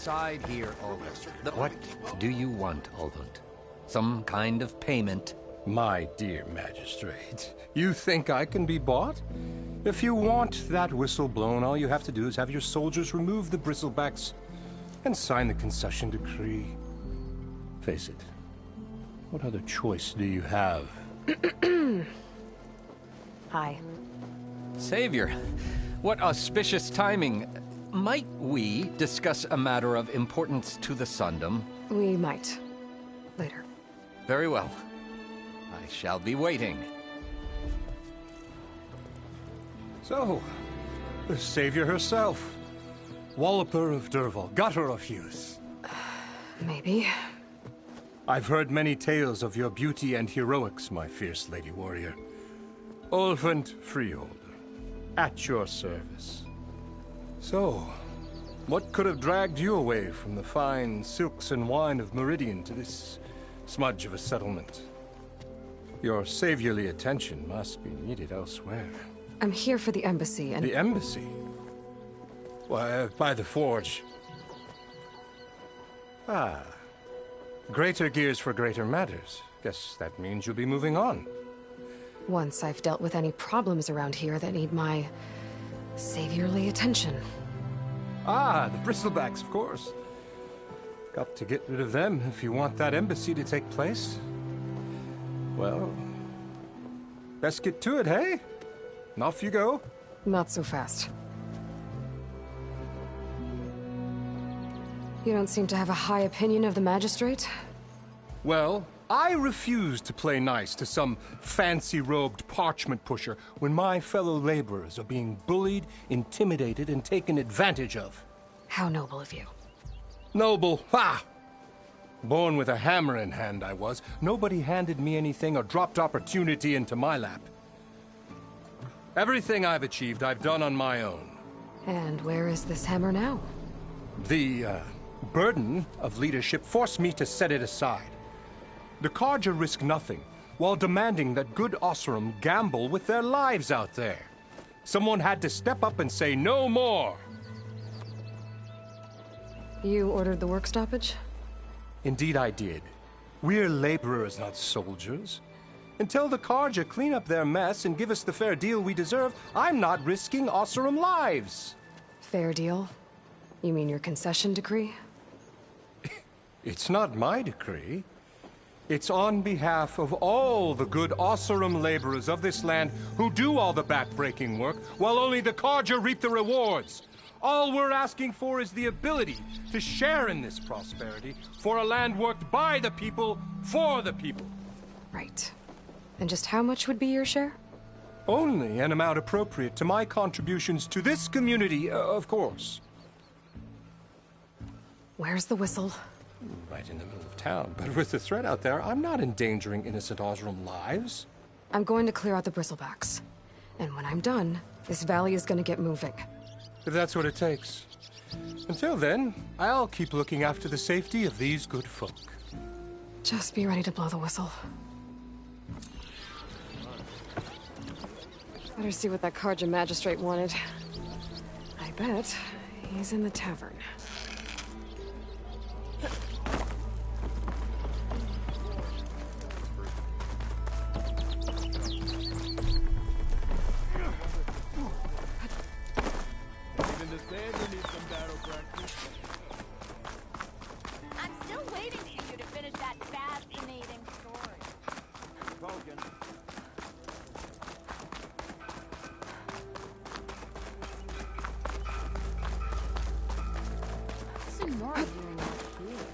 aside here, Ulvund. What do you want, Ulvund? Some kind of payment? My dear magistrate, you think I can be bought? If you want that whistle blown, all you have to do is have your soldiers remove the bristlebacks and sign the concession decree. Face it, what other choice do you have? Hi. Savior, what auspicious timing. Might we discuss a matter of importance to the Sundom? We might. Later. Very well. I shall be waiting. So, the savior herself. Walloper of Derval, gutter of youth. Maybe. I've heard many tales of your beauty and heroics, my fierce lady warrior. Ulvund Freeholder, at your service. So, what could have dragged you away from the fine silks and wine of Meridian to this smudge of a settlement? Your saviorly attention must be needed elsewhere. I'm here for the embassy and... The embassy? Why, by the forge. Ah. Greater gears for greater matters. Guess that means you'll be moving on. Once I've dealt with any problems around here that need my... saviorly attention. Ah, the bristlebacks, of course. Got to get rid of them if you want that embassy to take place. Well, best get to it, hey? And off you go. Not so fast. You don't seem to have a high opinion of the magistrate? Well, I refuse to play nice to some fancy-robed parchment pusher when my fellow laborers are being bullied, intimidated, and taken advantage of. How noble of you. Noble? Ha! Born with a hammer in hand, I was. Nobody handed me anything or dropped opportunity into my lap. Everything I've achieved, I've done on my own. And where is this hammer now? The, burden of leadership forced me to set it aside. The Carja risk nothing, while demanding that good Osseram gamble with their lives out there. Someone had to step up and say no more. You ordered the work stoppage? Indeed I did. We're laborers, not soldiers. Until the Carja clean up their mess and give us the fair deal we deserve, I'm not risking Osseram lives. Fair deal? You mean your concession decree? It's not my decree. It's on behalf of all the good Osseram laborers of this land who do all the back-breaking work, while only the Carja reap the rewards. All we're asking for is the ability to share in this prosperity for a land worked by the people, for the people. Right. And just how much would be your share? Only an amount appropriate to my contributions to this community, of course. Where's the whistle? Right in the middle of town. But with the threat out there, I'm not endangering innocent Osram lives. I'm going to clear out the bristlebacks. And when I'm done, this valley is going to get moving. If that's what it takes. Until then, I'll keep looking after the safety of these good folk. Just be ready to blow the whistle. Better see what that Carja magistrate wanted. I bet he's in the tavern. I'm still waiting for you to finish that fascinating story. Some more of you in here.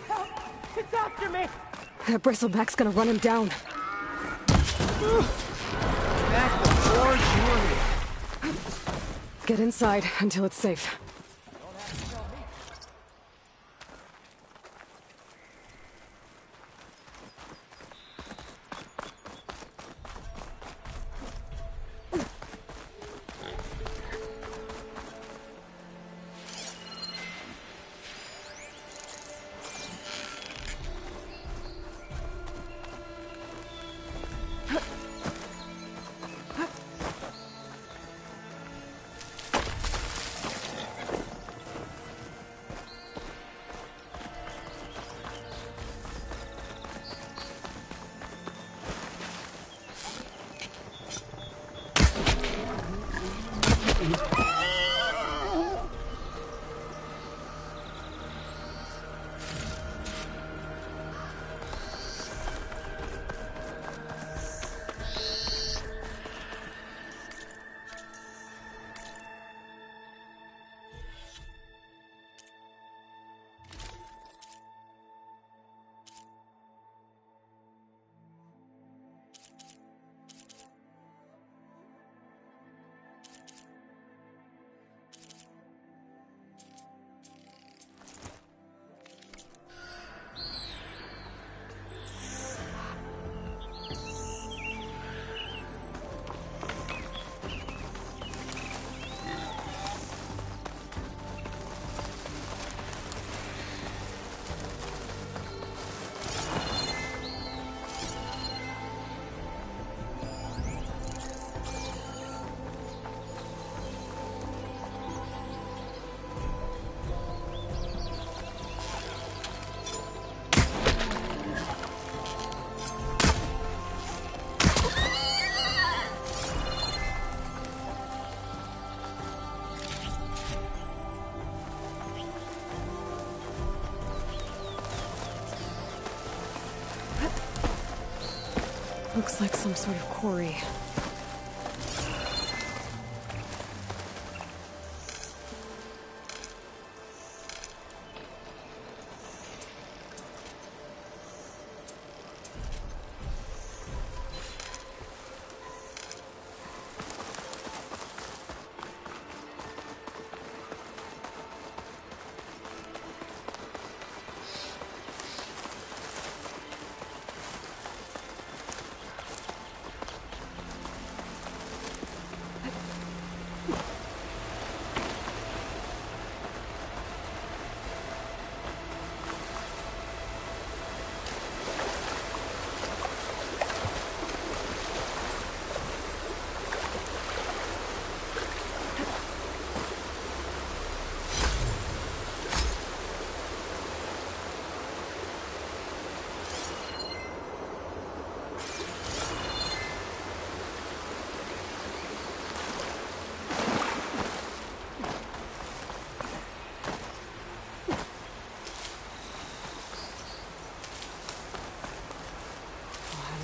Help! It's after me! That bristleback's gonna run him down. Back the forge, Get inside until it's safe. Looks like some sort of quarry.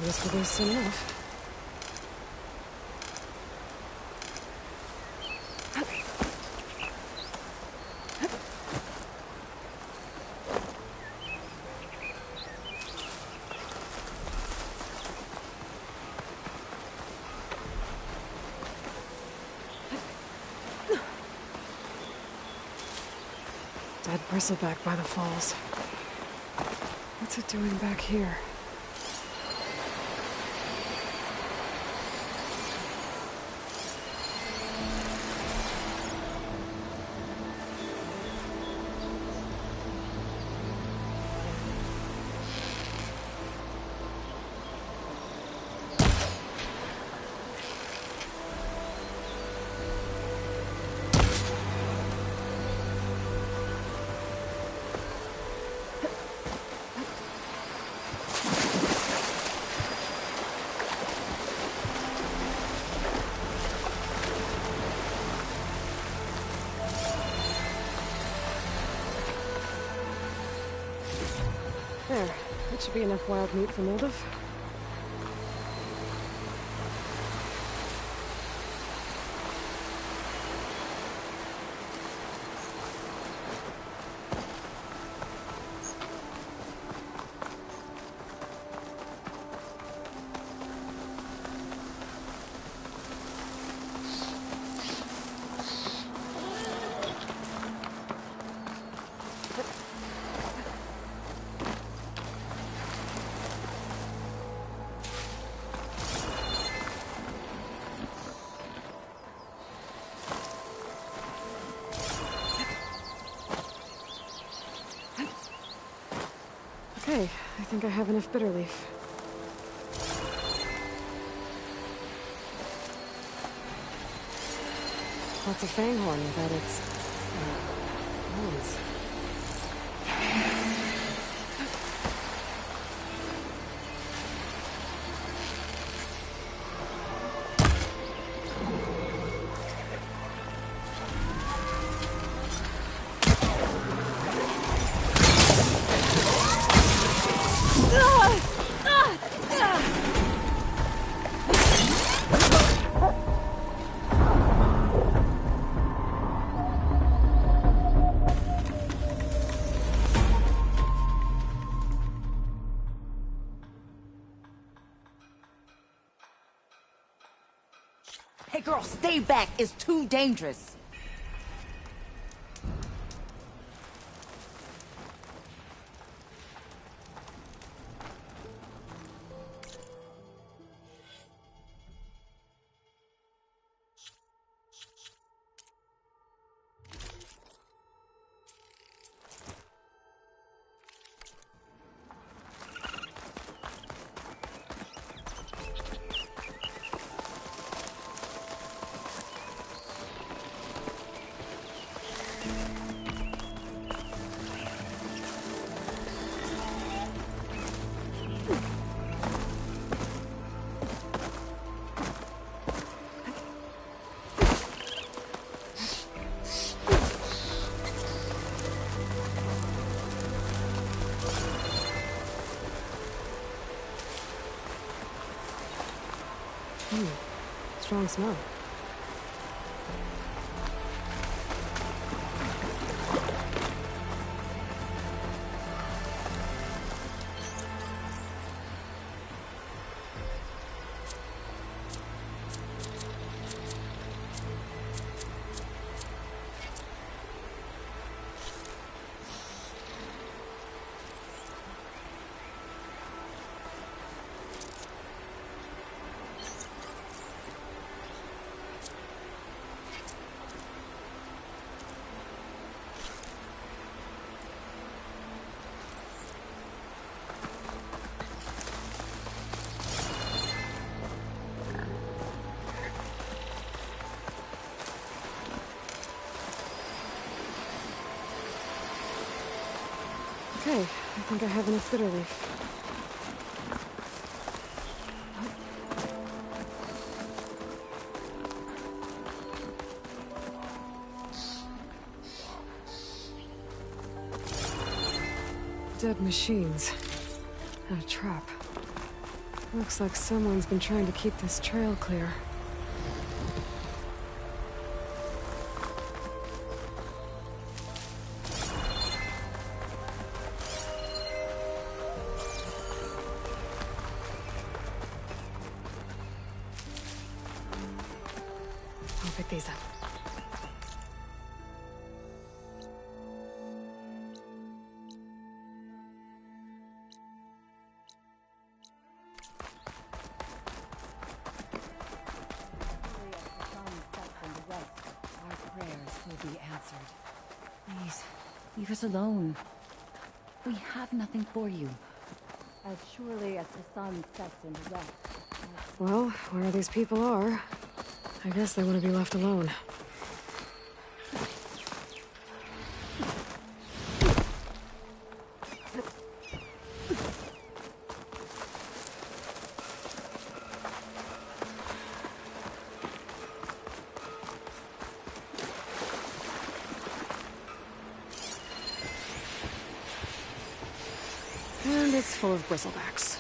This will be soon enough. Dead bristleback by the falls. What's it doing back here? There. That should be enough wild meat for Moldov. Okay, I think I have enough bitter leaf. Lots of fanghorn without its horns. Hey girl, stay back. It's too dangerous. Strong smell. Okay, I think I have enough bitter leaf. Dead machines. And a trap. Looks like someone's been trying to keep this trail clear. I'll pick these up. Our prayers will be answered. Please, leave us alone. We have nothing for you. As surely as the sun sets in the west. Well, where these people are, I guess they want to be left alone. And it's full of bristlebacks.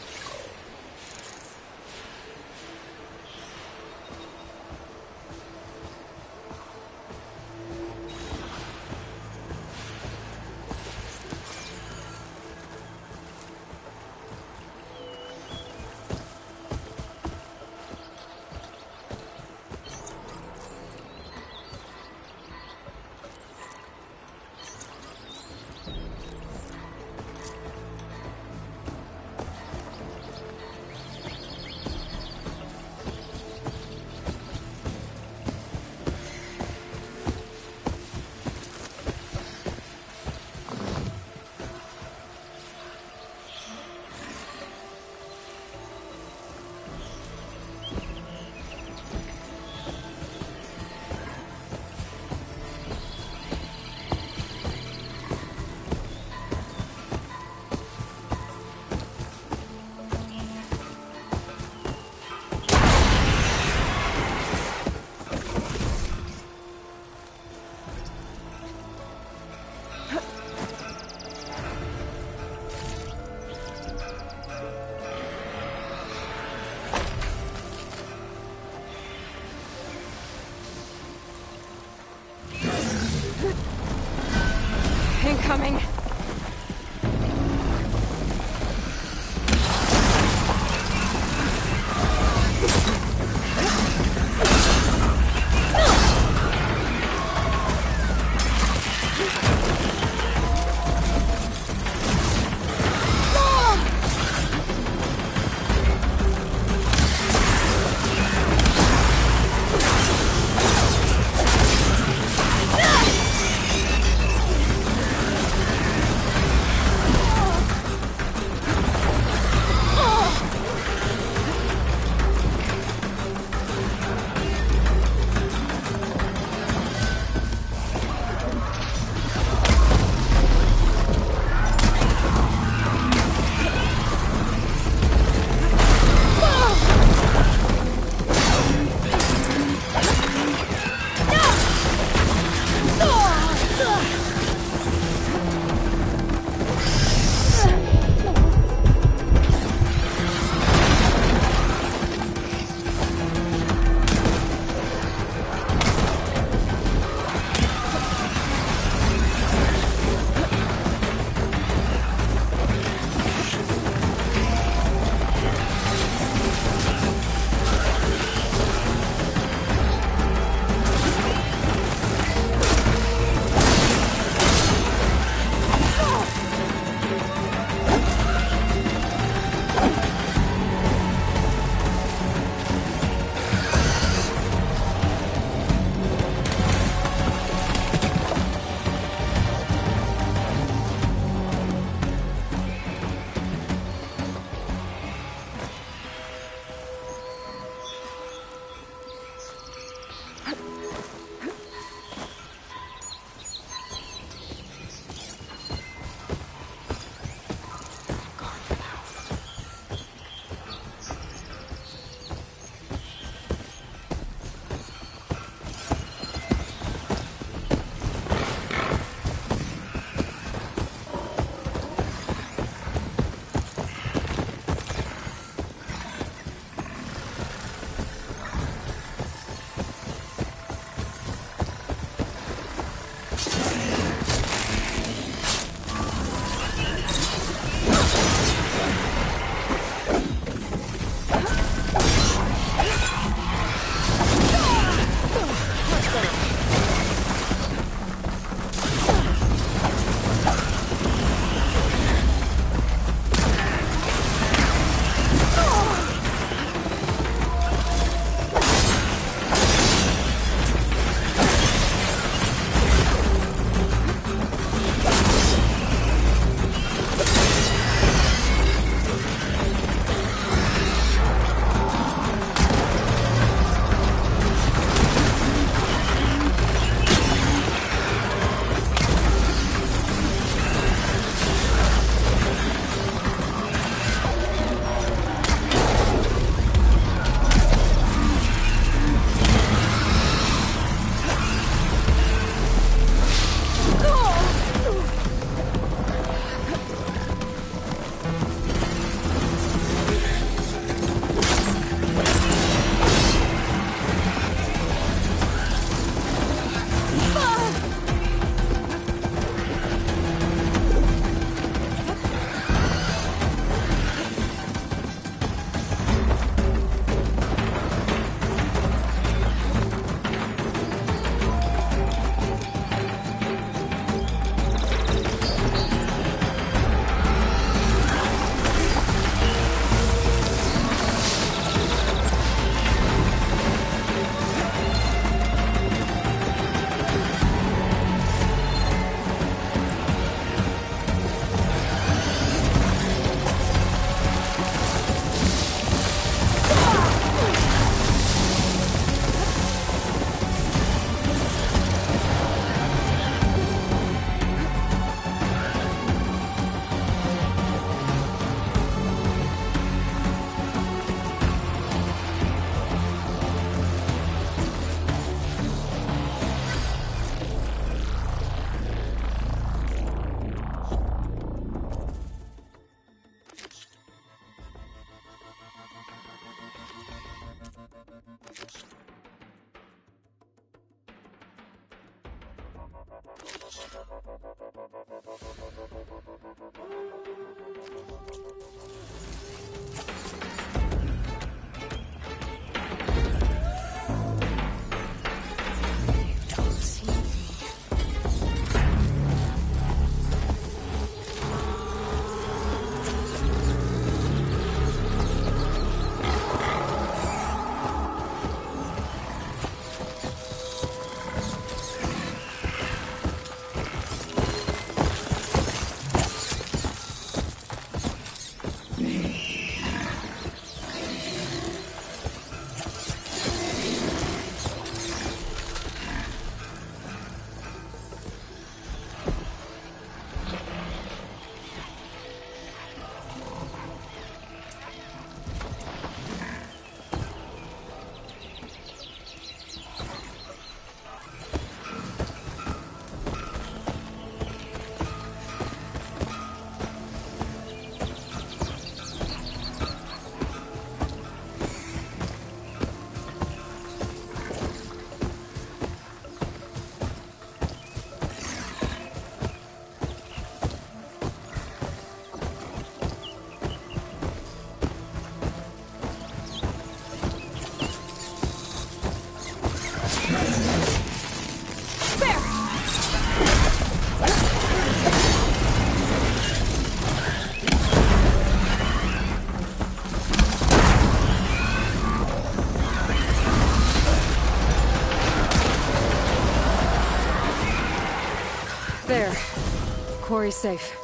quarry's safe.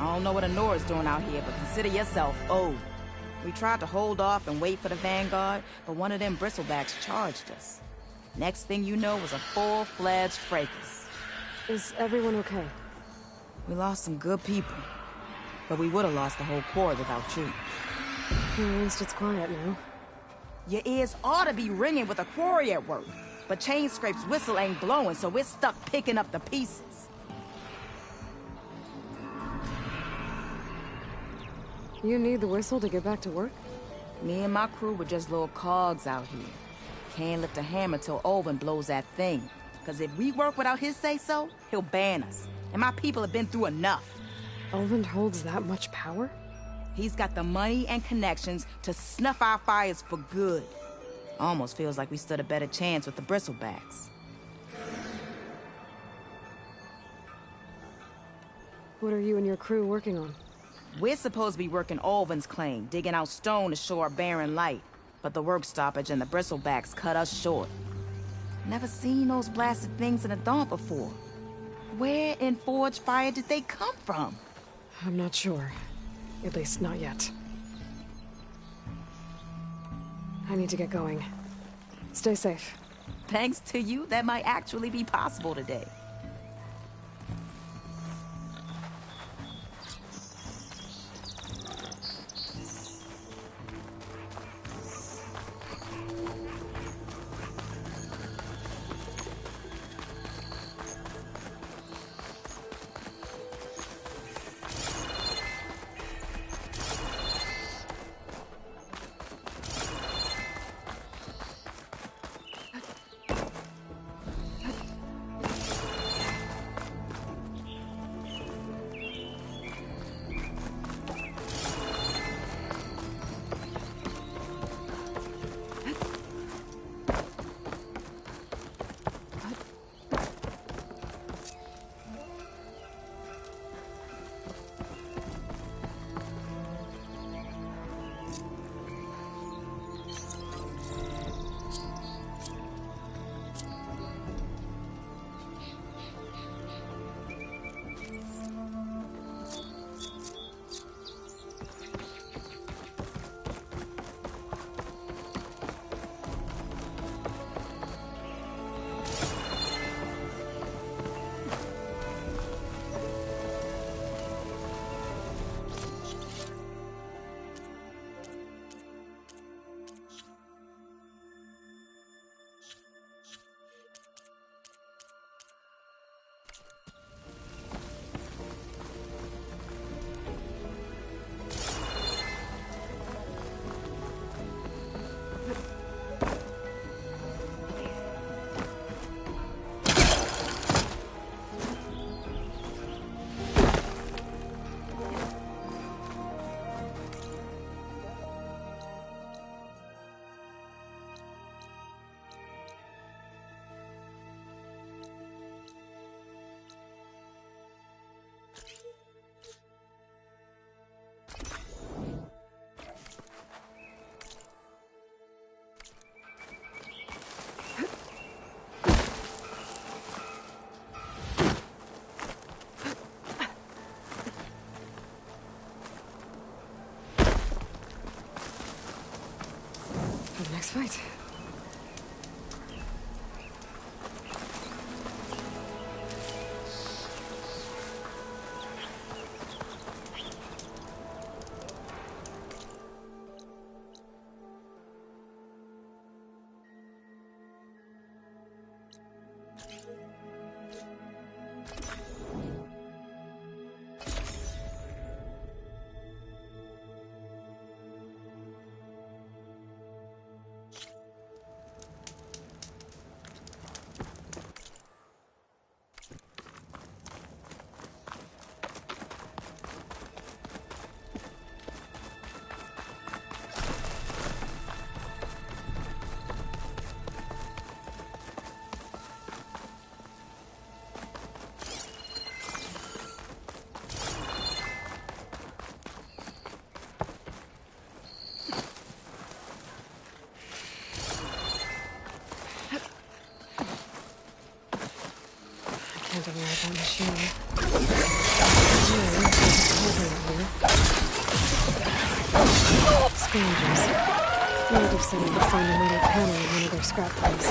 I don't know what Honora's doing out here, but consider yourself owed. We tried to hold off and wait for the Vanguard, but one of them bristlebacks charged us. Next thing you know was a full-fledged fracas. Is everyone okay? We lost some good people, but we would have lost the whole corps without you. At least it's quiet now. Your ears ought to be ringing with a quarry at work, but Chain Scrape's whistle ain't blowing, so we're stuck picking up the pieces. You need the whistle to get back to work? Me and my crew were just little cogs out here. Can't lift a hammer till Olvin blows that thing. Cause if we work without his say-so, he'll ban us. And my people have been through enough. Olvin holds that much power? He's got the money and connections to snuff our fires for good. Almost feels like we stood a better chance with the bristlebacks. What are you and your crew working on? We're supposed to be working Olvin's claim, digging out stone to show our barren light. But the work stoppage and the bristlebacks cut us short. Never seen those blasted things in a dawn before. Where in Forge Fire did they come from? I'm not sure. At least not yet. I need to get going. Stay safe. Thanks to you, that might actually be possible today. fight. Can't override that machine. Scavengers. Native said I could find a metal panel in one of their scrap piles.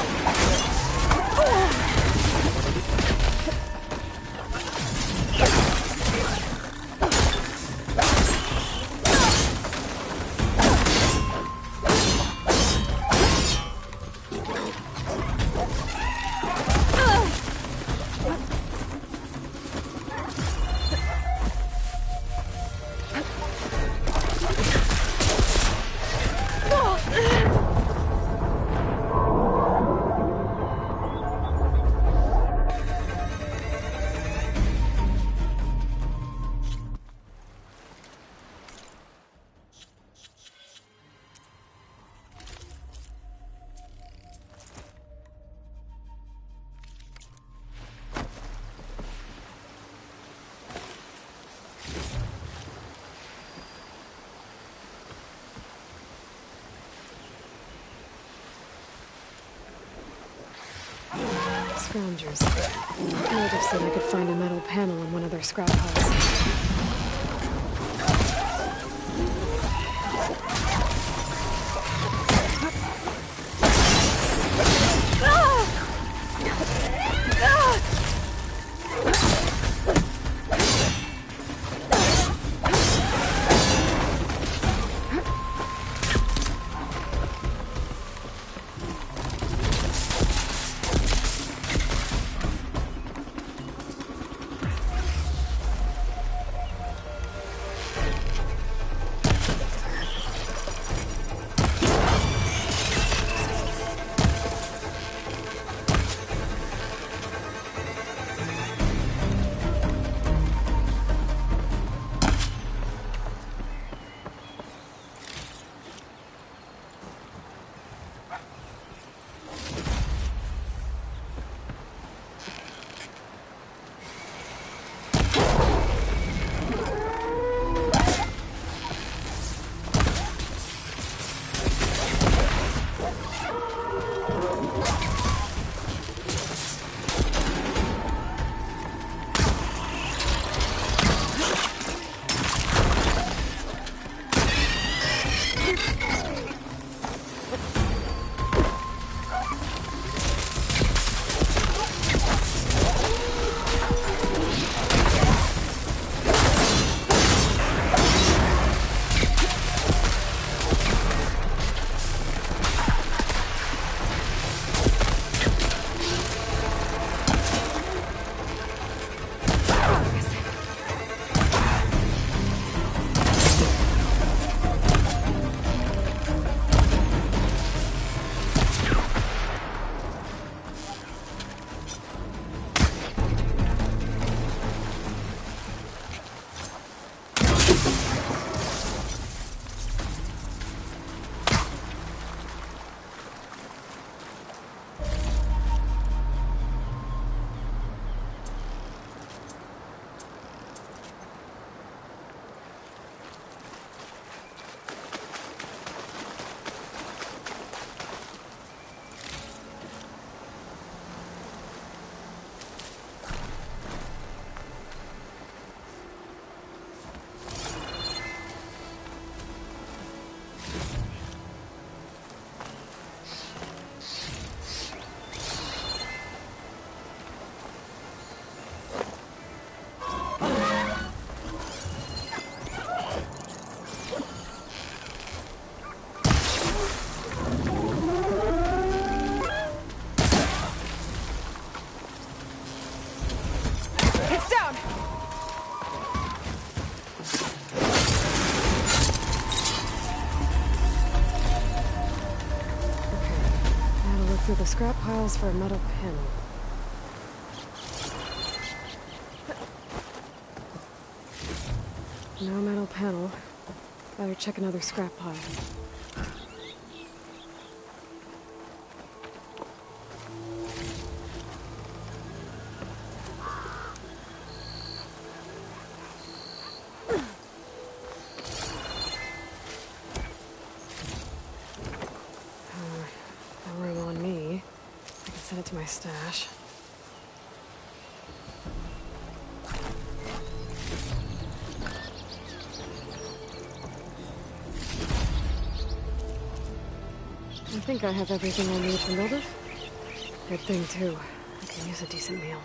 Scroungers. Native said I could find a metal panel in one of their scrap piles. down! Now to look through the scrap piles for a metal panel. No metal panel. Better check another scrap pile. No room on me. I can send it to my stash. I think I have everything I need to build it. Good thing, too. I can use a decent meal.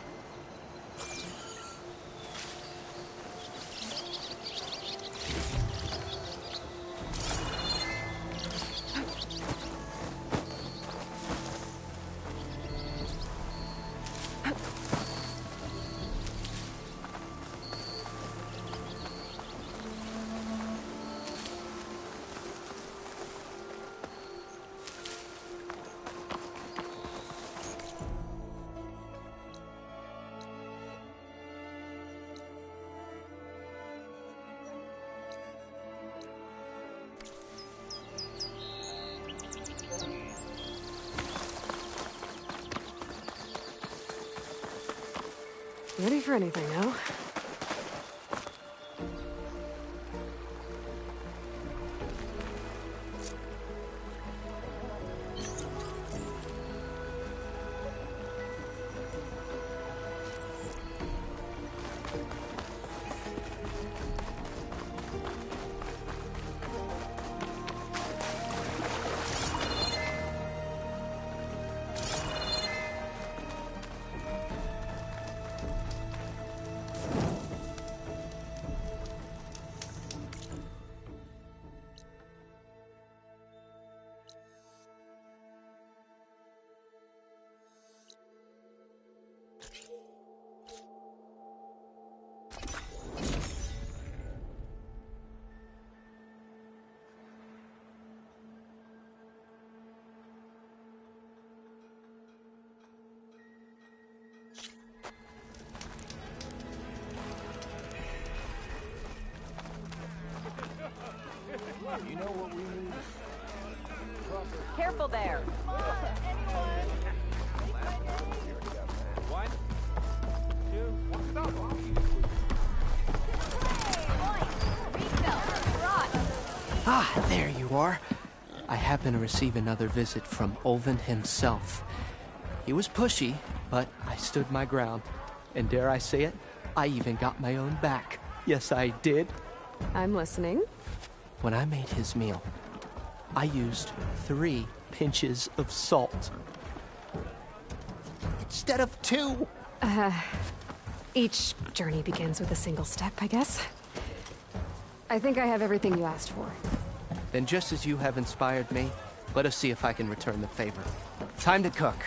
Ready for anything now? You know what we need? Careful there. One, two, one, stop! Ah, there you are. I happen to receive another visit from Olvin himself. He was pushy, but I stood my ground. And dare I say it, I even got my own back. Yes, I did. I'm listening. When I made his meal, I used 3 pinches of salt. Instead of 2. Each journey begins with a single step, I guess. I think I have everything you asked for. Then just as you have inspired me, let us see if I can return the favor. Time to cook.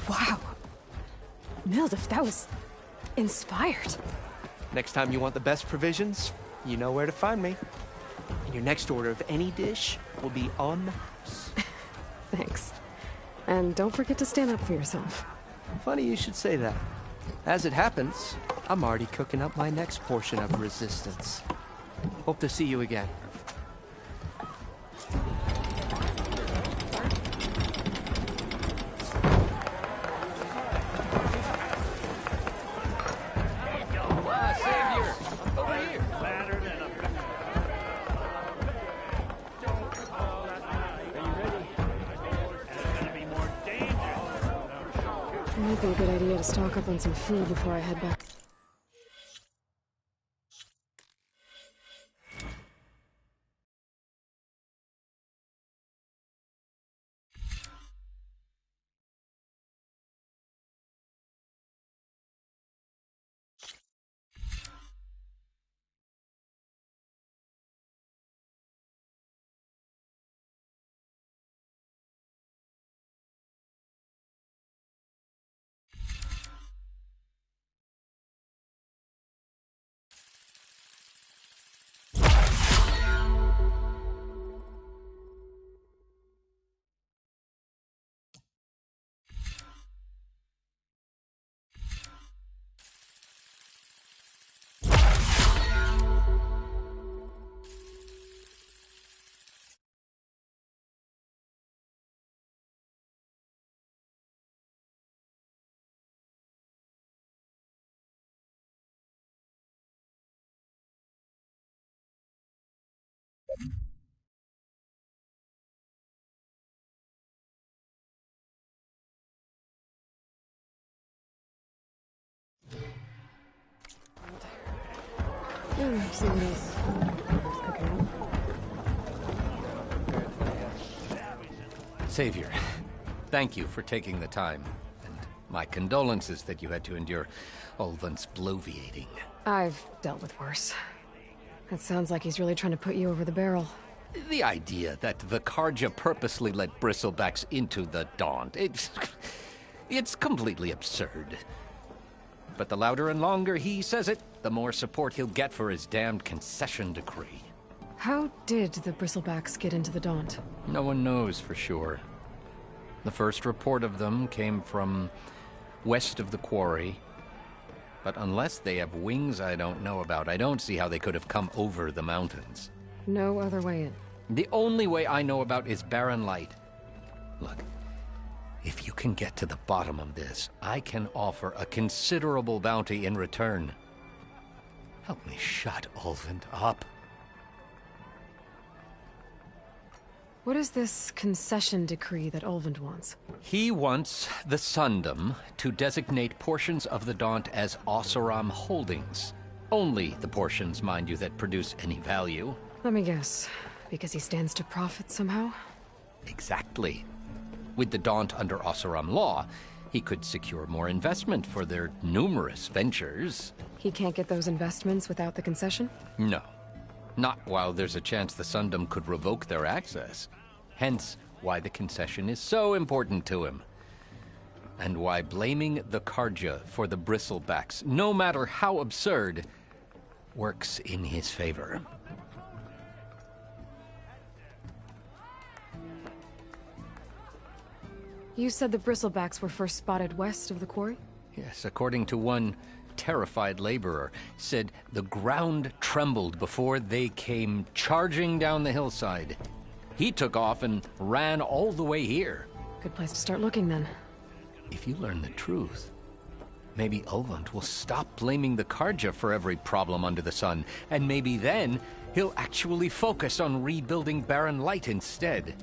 Wow. Mildif, that was inspired. Next time you want the best provisions, you know where to find me. And your next order of any dish will be on the house. Thanks. And don't forget to stand up for yourself. Funny you should say that. As it happens, I'm already cooking up my next portion of resistance. Hope to see you again. Savior! Over here! It might be a good idea to stock up on some food before I head back. and see what else is cooking up. Savior, thank you for taking the time. And my condolences that you had to endure Ulvin's bloviating. I've dealt with worse. It sounds like he's really trying to put you over the barrel. The idea that the Karja purposely let bristlebacks into the Daunt, it's completely absurd. But the louder and longer he says it, the more support he'll get for his damned concession decree. How did the bristlebacks get into the Daunt? No one knows for sure. The first report of them came from west of the quarry. But unless they have wings I don't know about, I don't see how they could have come over the mountains. No other way in. The only way I know about is barren light. Look, if you can get to the bottom of this, I can offer a considerable bounty in return. Help me shut Ulvin up. What is this concession decree that Ulvund wants? He wants the Sundom to designate portions of the Daunt as Oseram holdings. Only the portions, mind you, that produce any value. Let me guess. Because he stands to profit somehow? Exactly. With the Daunt under Oseram law, he could secure more investment for their numerous ventures. He can't get those investments without the concession? No. Not while there's a chance the Sundom could revoke their access. Hence, why the concession is so important to him. And why blaming the Karja for the bristlebacks, no matter how absurd, works in his favor. You said the bristlebacks were first spotted west of the quarry? Yes, according to one terrified laborer, said the ground trembled before they came charging down the hillside. He took off and ran all the way here. Good place to start looking, then. If you learn the truth, maybe Ulvund will stop blaming the Karja for every problem under the sun, and maybe then he'll actually focus on rebuilding Barren Light instead.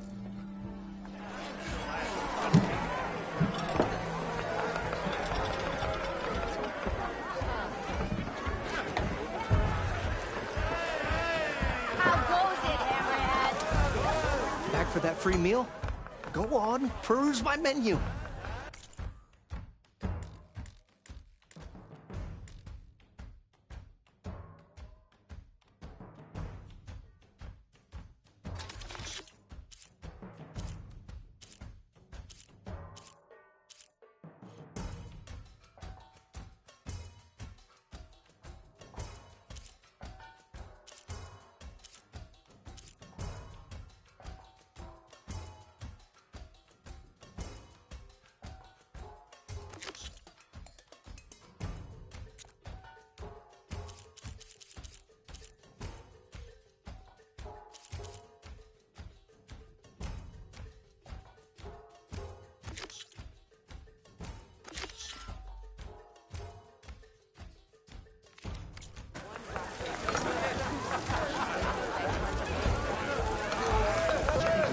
For that free meal? Go on, peruse my menu.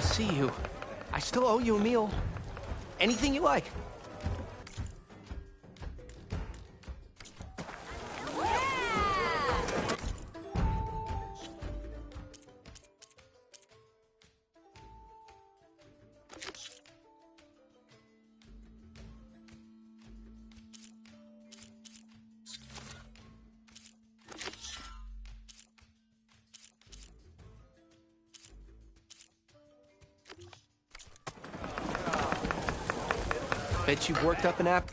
See you. I still owe you a meal. Anything you like. Bet you've worked up an app.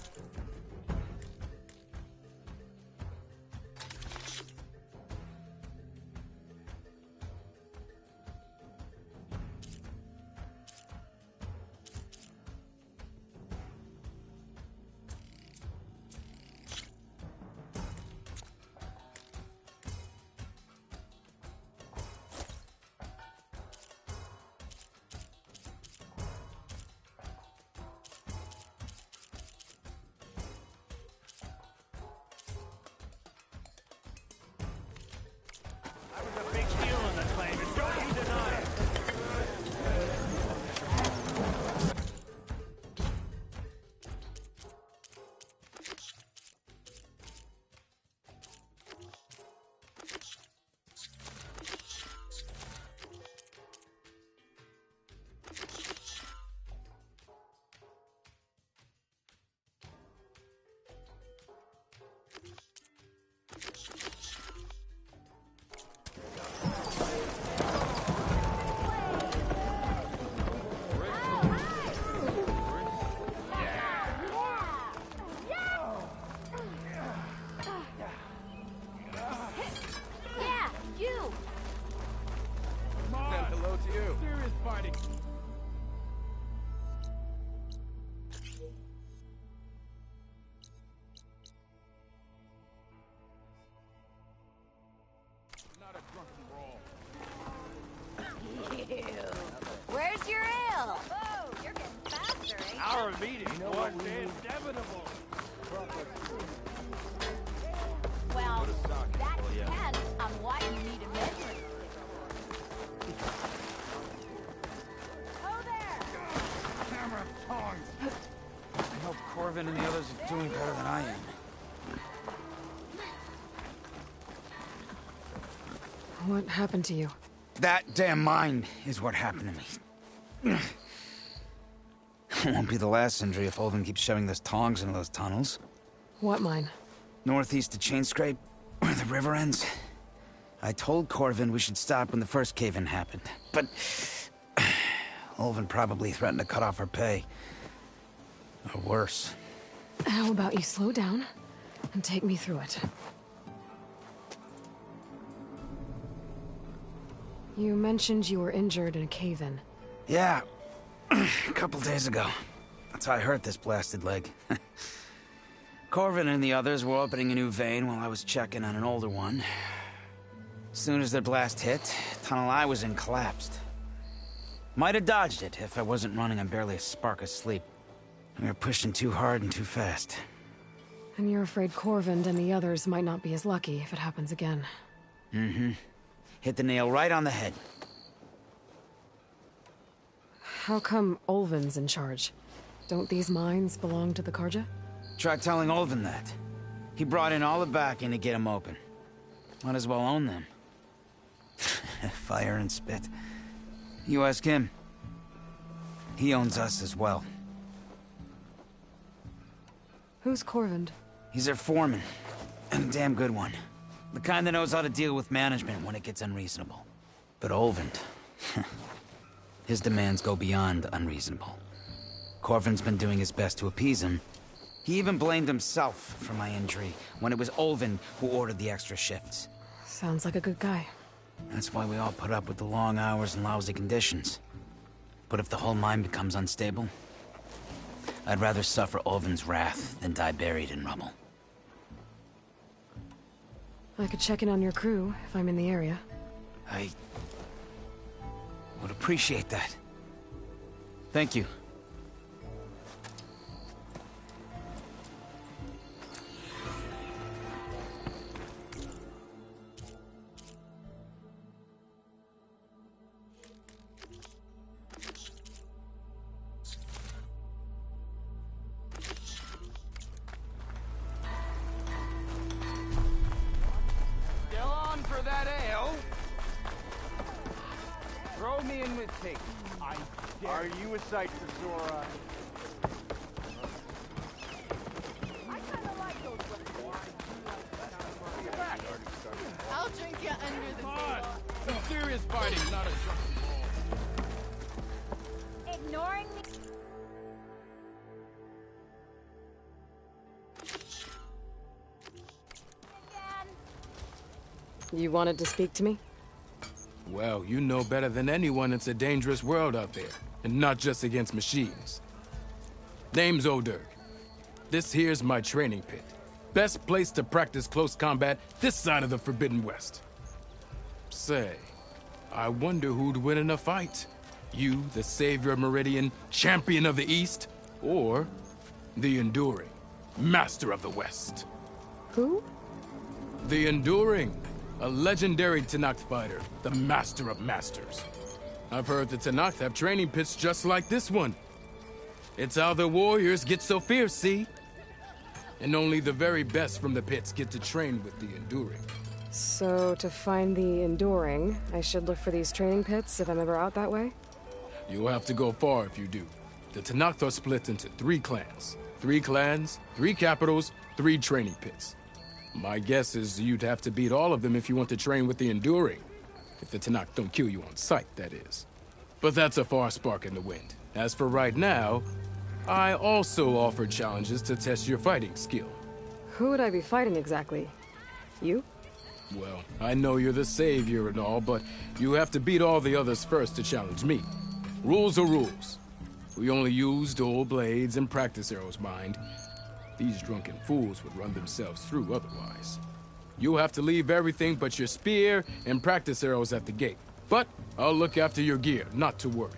Well, that depends on why you need a measuring stick. Oh, there! Hammer of tongs! I hope Corvin and the others are doing better than I am. What happened to you? That damn mine is what happened to me. It won't be the last injury if Olvin keeps shoving those tongs into those tunnels. What mine? Northeast of Chainscrape, where the river ends. I told Corvin we should stop when the first cave-in happened, but Olvin probably threatened to cut off her pay. Or worse. How about you slow down and take me through it? You mentioned you were injured in a cave-in. Yeah, a couple days ago. That's how I hurt this blasted leg. Corvin and the others were opening a new vein while I was checking on an older one. As soon as their blast hit, the tunnel I was in collapsed. Might have dodged it if I wasn't running on barely a spark of sleep. We were pushing too hard and too fast. And you're afraid Corvind and the others might not be as lucky if it happens again. Mm-hmm. Hit the nail right on the head. How come Olvin's in charge? Don't these mines belong to the Karja? Try telling Olvin that. He brought in all the backing to get them open. Might as well own them. Fire and spit. You ask him. He owns us as well. Who's Corvind? He's their foreman. And a damn good one. The kind that knows how to deal with management when it gets unreasonable. But Olvin... his demands go beyond unreasonable. Corvin's been doing his best to appease him. He even blamed himself for my injury when it was Olvin who ordered the extra shifts. Sounds like a good guy. That's why we all put up with the long hours and lousy conditions. But if the whole mine becomes unstable, I'd rather suffer Olvin's wrath than die buried in rubble. I could check in on your crew if I'm in the area. I would appreciate that. Thank you. Still on for that ale? Throw me in with tape. Are you a sight for sore eyes? I kind of like those I'll drink you under the table. Some serious fighting, not a drunken brawl. Ignoring me? Again. You wanted to speak to me? Well, you know better than anyone it's a dangerous world out there, and not just against machines. Name's Oderg. This here's my training pit. Best place to practice close combat this side of the Forbidden West. Say, I wonder who'd win in a fight. You, the savior of Meridian, champion of the East, or the Enduring, master of the West. Who? The Enduring, a legendary Tenakth fighter, the master of masters. I've heard the Tenakth have training pits just like this one. It's how the warriors get so fierce, see? And only the very best from the pits get to train with the Enduring. So, to find the Enduring, I should look for these training pits if I'm ever out that way? You'll have to go far if you do. The Tenakth are split into 3 clans. 3 clans, 3 capitals, 3 training pits. My guess is you'd have to beat all of them if you want to train with the Enduring. If the Tenakth don't kill you on sight, that is. But that's a far spark in the wind. As for right now, I also offer challenges to test your fighting skill. Who would I be fighting exactly? You? Well, I know you're the savior and all, but you have to beat all the others first to challenge me. Rules are rules. We only use dual blades and practice arrows, mind. These drunken fools would run themselves through otherwise. You'll have to leave everything but your spear and practice arrows at the gate. But I'll look after your gear, not to worry.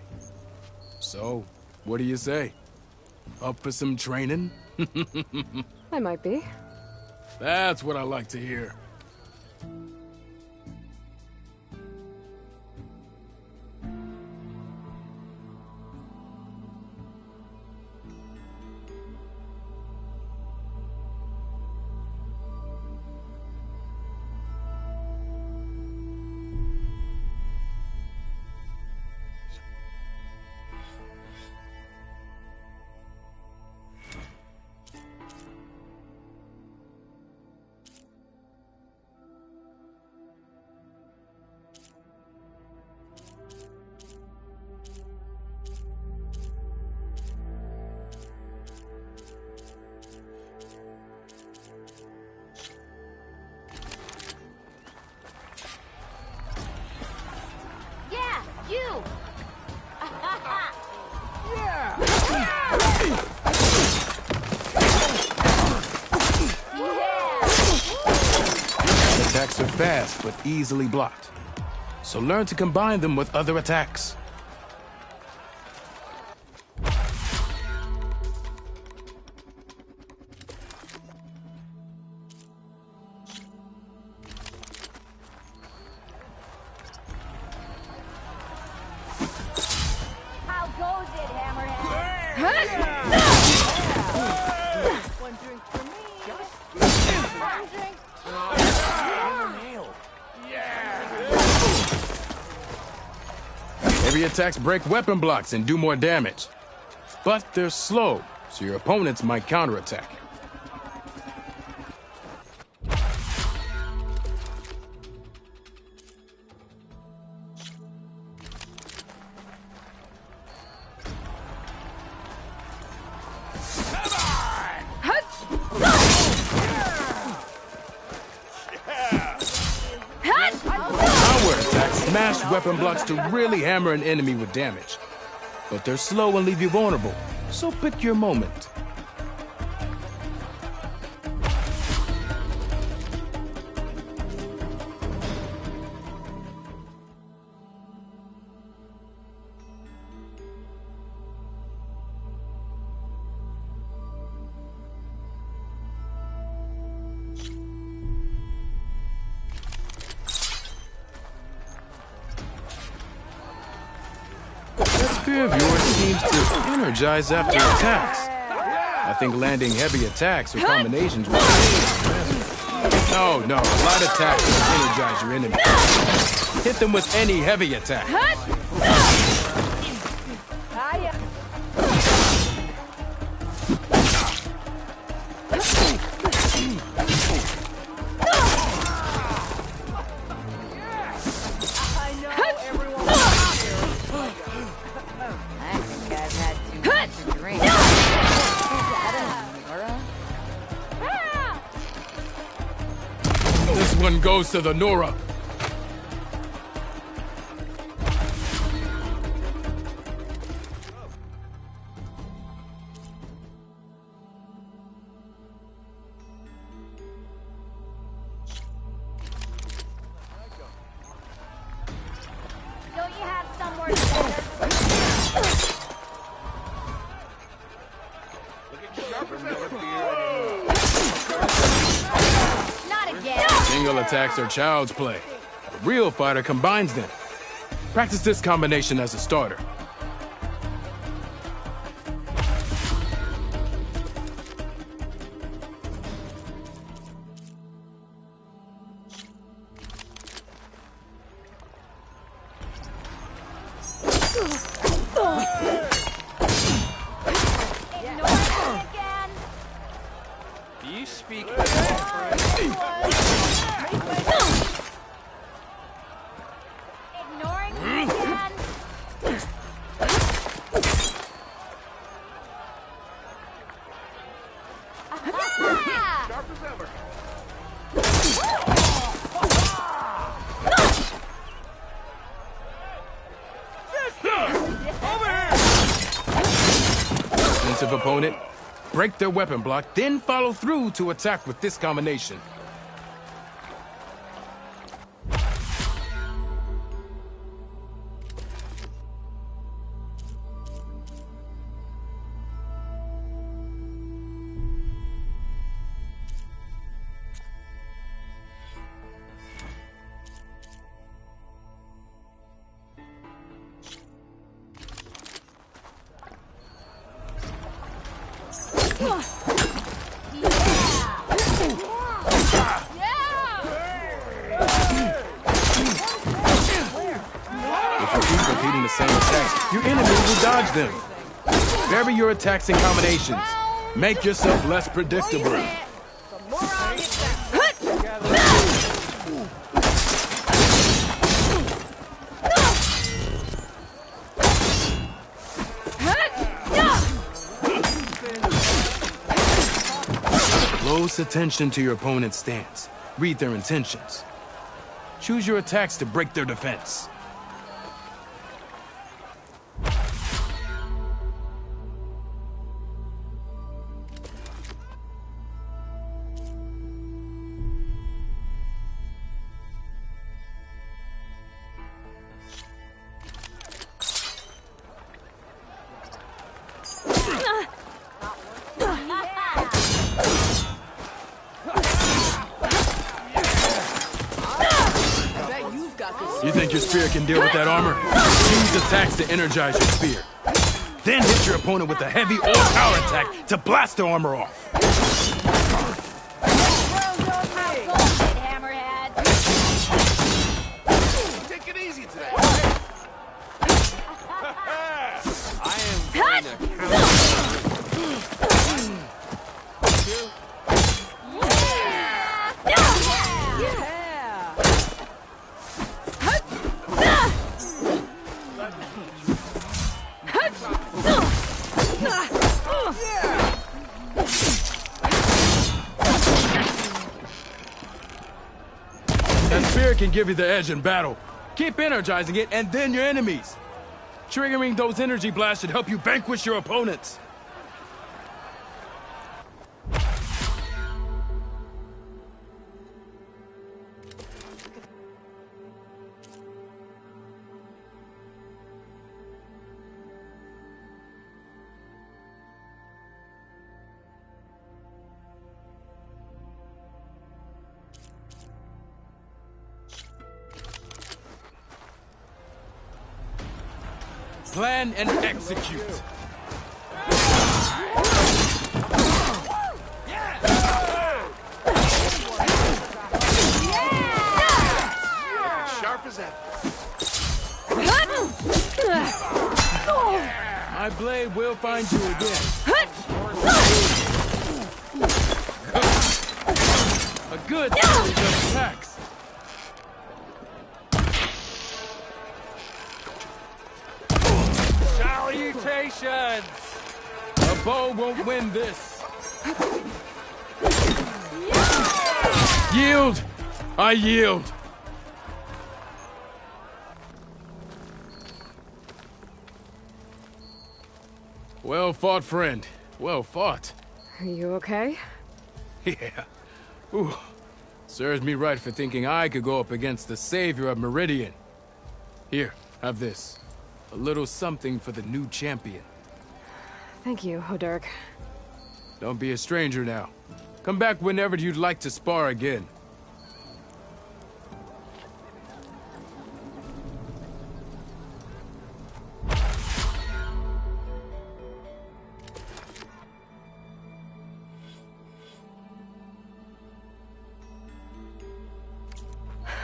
So, what do you say? Up for some training? I might be. That's what I like to hear. Yeah, you! Attacks are fast, but easily blocked. So learn to combine them with other attacks. How goes it, Hammerhead? One drink for me. One drink. Heavy attacks break weapon blocks and do more damage. But they're slow, so your opponents might counterattack. Power attacks smash weapon blocks to really hammer an enemy with damage. But they're slow and leave you vulnerable, so pick your moment. That spear of yours seems to energize after attacks. I think landing heavy attacks or combinations will No, a light attack will energize your enemy. Hit them with any heavy attack. This one goes to the Nora. Don't you have somewhere to Not again! Single attacks are child's play. A real fighter combines them. Practice this combination as a starter. Ignore me again! Do you speak? Ignoring me again! Aha! Sharp as ever. Defensive opponent, break their weapon block, then follow through to attack with this combination. If you keep repeating the same attacks, your enemy will dodge them. Vary your attacks and combinations. Make yourself less predictable. Close attention to your opponent's stance. Read their intentions. Choose your attacks to break their defense. You think your spear can deal with that armor? Use attacks to energize your spear. Then hit your opponent with a heavy or power attack to blast the armor off. Take it easy today. I am going to That spear can give you the edge in battle. Keep energizing it, and then your enemies. Triggering those energy blasts should help you vanquish your opponents. Plan and execute. Sharp as ever. My blade will find you again. A good series of attacks. Salutations! A bow won't win this. Yield! I yield! Well fought, friend. Well fought. Are you okay? Yeah. Ooh. Serves me right for thinking I could go up against the savior of Meridian. Here, have this. A little something for the new champion. Thank you, Oderk. Don't be a stranger now. Come back whenever you'd like to spar again.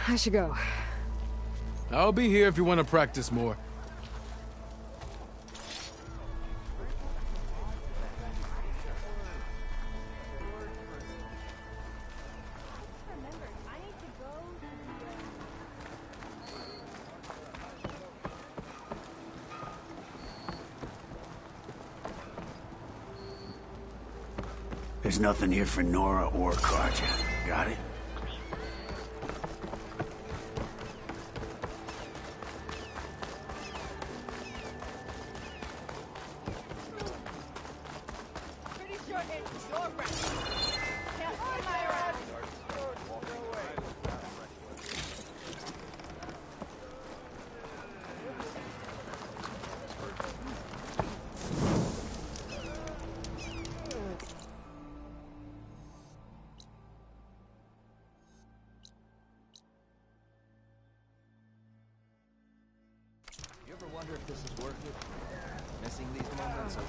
I should go. I'll be here if you want to practice more. There's nothing here for Nora or Karja. Got it? You ever wonder if this is worth it? Missing these moments of...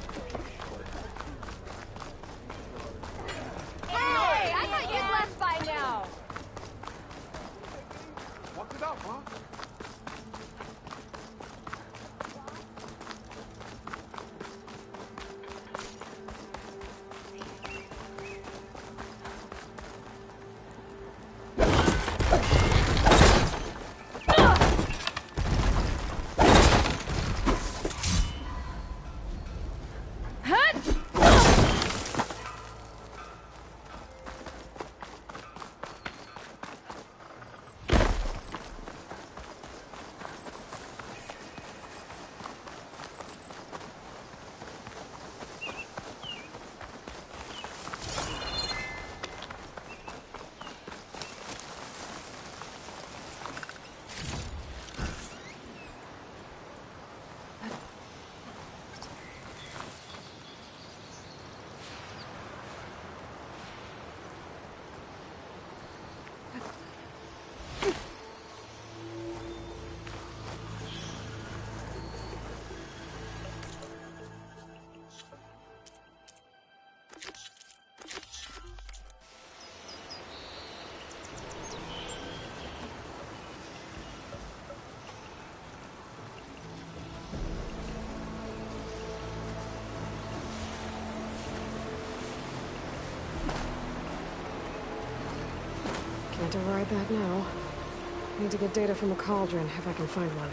Can't override that now. Need to get data from a cauldron, if I can find one.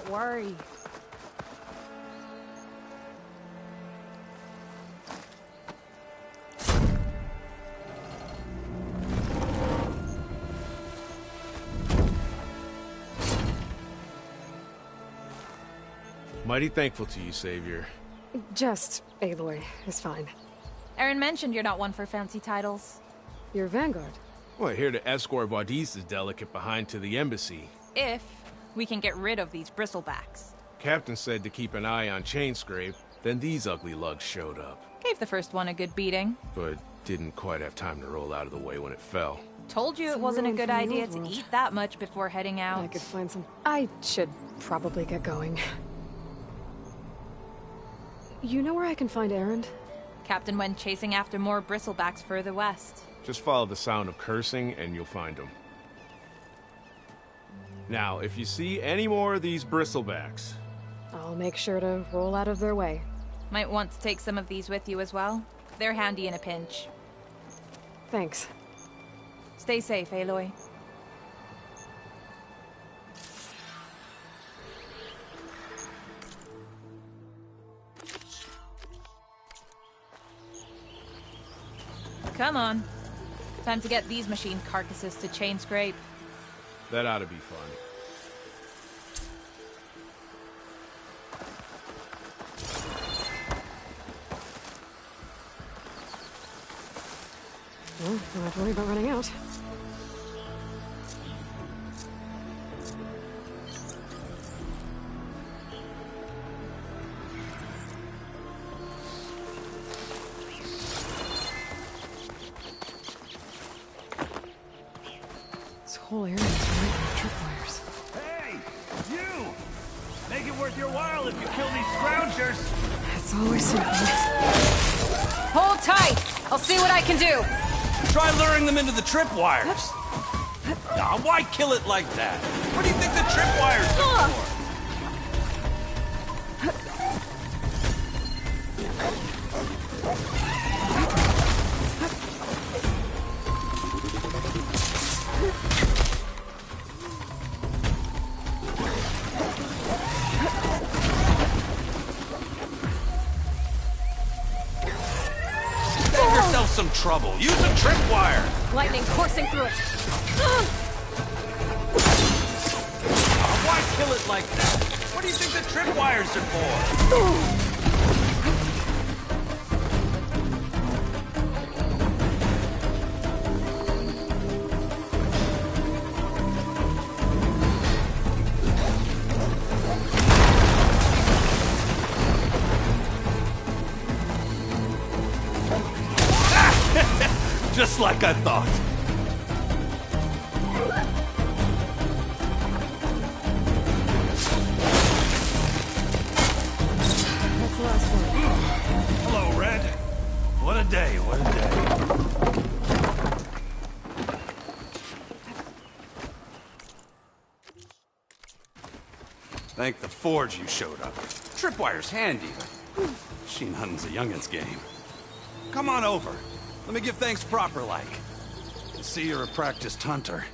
worry. Mighty thankful to you, Savior. Just Aloy is fine. Aaron mentioned you're not one for fancy titles. You're Vanguard. Well, here to escort Vaudice's delicate behind to the embassy. If we can get rid of these bristlebacks. Captain said to keep an eye on Chainscrape, then these ugly lugs showed up. Gave the first one a good beating. But didn't quite have time to roll out of the way when it fell. Told you It's it wasn't a ruined good from the idea old to world. eat that much before heading out. I could find some. I should probably get going. You know where I can find Aaron? Captain went chasing after more bristlebacks further west. Just follow the sound of cursing and you'll find them. Now, if you see any more of these bristlebacks... I'll make sure to roll out of their way. Might want to take some of these with you as well. They're handy in a pinch. Thanks. Stay safe, Aloy. Come on. Time to get these machine carcasses to Chainscrape. That ought to be fun. Well, don't have to worry about running out. This whole area is right with tripwires. Hey! You! Make it worth your while if you kill these scroungers! That's always something. Hold tight! I'll see what I can do! Try luring them into the tripwires. Nah, why kill it like that? What do you think the tripwires are for? Save yourself some trouble. Use a tripwire. Lightning coursing through it. Why kill it like that? What do you think the tripwires are for? Just like I thought. That's the last one. Hello, Red. What a day, what a day. Thank the Forge you showed up. Tripwire's handy, but machine hunting's a youngin's game. Come on over. Let me give thanks proper-like. I see you're a practiced hunter.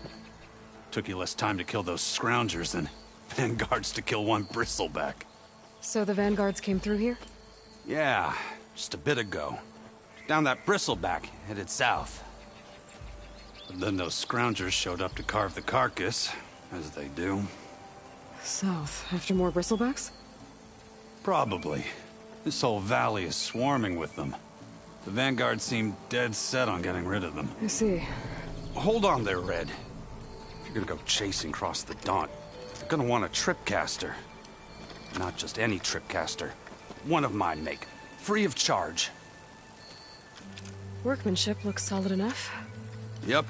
Took you less time to kill those scroungers than vanguards to kill one bristleback. So the Vanguards came through here? Yeah, just a bit ago. Down that bristleback, headed south. But then those scroungers showed up to carve the carcass, as they do. South, after more bristlebacks? Probably. This whole valley is swarming with them. The Vanguard seemed dead set on getting rid of them. I see. Hold on there, Red. If you're gonna go chasing across the Daunt, you're gonna want a tripcaster. Not just any tripcaster. One of my make. Free of charge. Workmanship looks solid enough. Yep.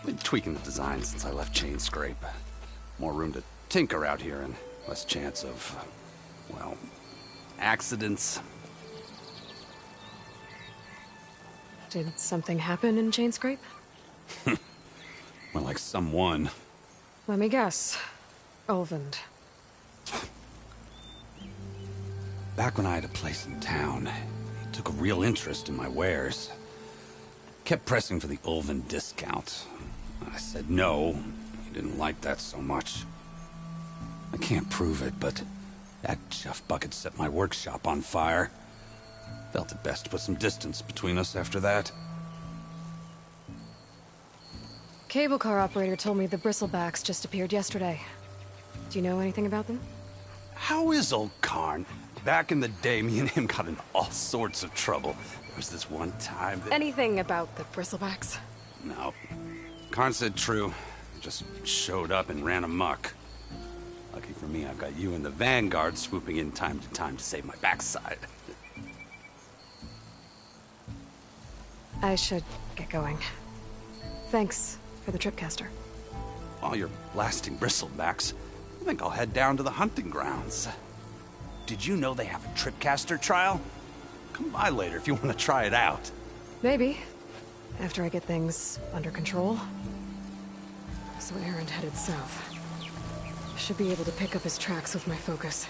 Been tweaking the design since I left Chainscrape. More room to tinker out here and less chance of, well, accidents. Did something happen in Chainscrape? More like someone. Let me guess. Ulvund. Back when I had a place in town, he took a real interest in my wares. Kept pressing for the Ulvund discount. I said no. He didn't like that so much. I can't prove it, but that chuff bucket set my workshop on fire. Felt it best to put some distance between us after that. Cable car operator told me the bristlebacks just appeared yesterday. Do you know anything about them? How is old Karn? Back in the day, me and him got in all sorts of trouble. There was this one time that... Anything about the bristlebacks? No. Karn said true. Just showed up and ran amok. Lucky for me, I've got you and the Vanguard swooping in time to save my backside. I should get going. Thanks for the tripcaster. While you're blasting bristlebacks, I think I'll head down to the hunting grounds. Did you know they have a tripcaster trial? Come by later if you want to try it out. Maybe. After I get things under control. So Aaron headed south. Should be able to pick up his tracks with my focus.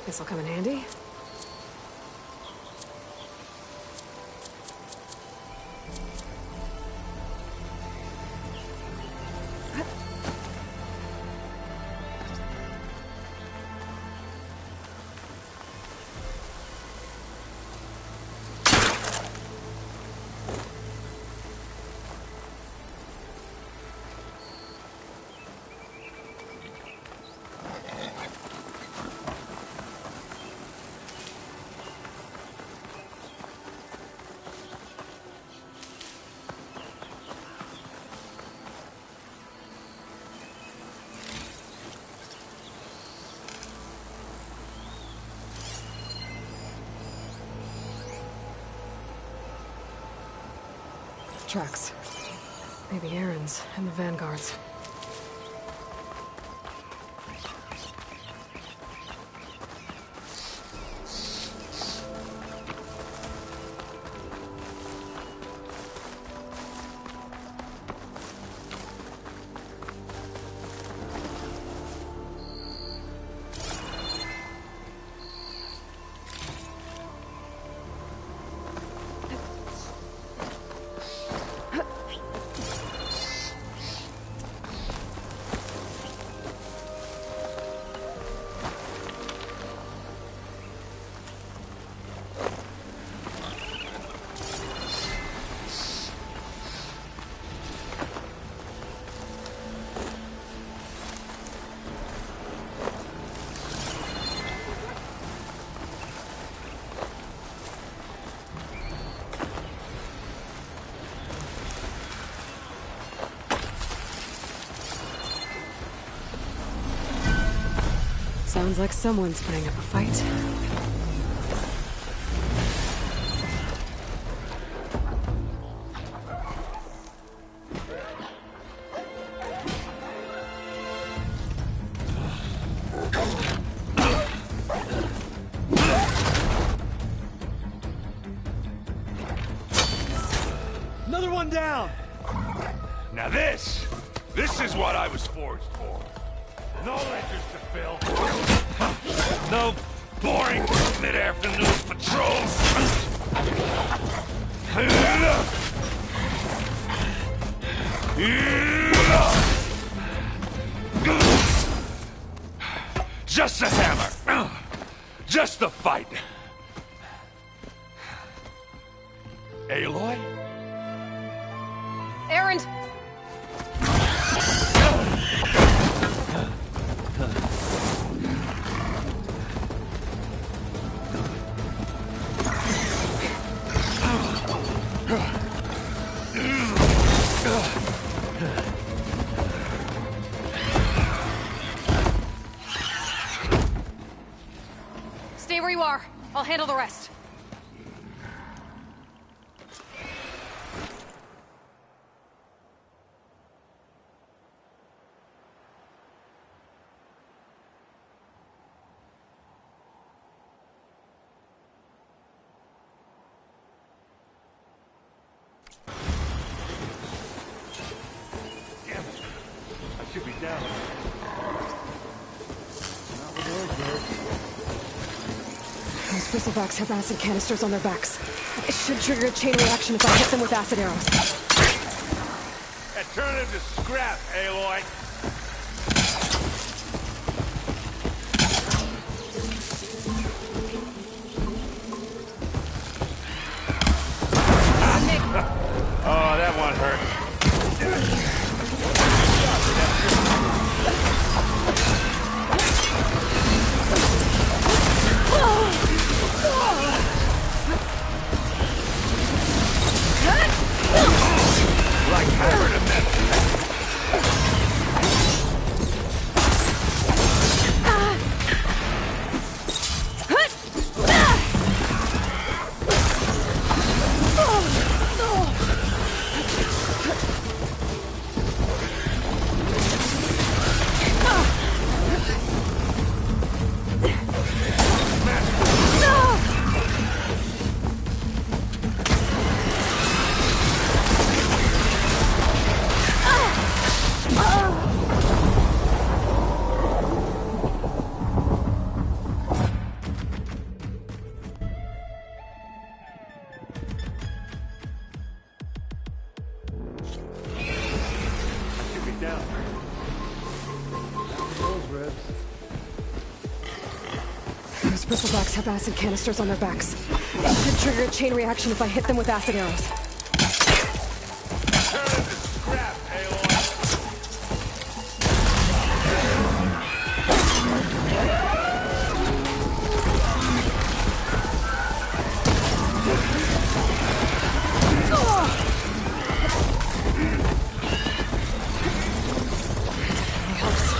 This'll come in handy. Tracks. Maybe Aaron's and the Vanguard's. Sounds like someone's putting up a fight. Another one down! Now this is what I was forged for. No ledgers to fill. No boring mid-afternoon patrols. Just a hammer. Just the fight. Aloy? Aaron! I'll handle the rest. I should be down. Those bristlebacks have acid canisters on their backs. It should trigger a chain reaction if I hit them with acid arrows. That turn into scrap, Aloy. Oh, that one hurt. Like hammer to metal. Those bristlebacks have acid canisters on their backs. It should trigger a chain reaction if I hit them with acid arrows. Turn into scrap, Aloy. It helps.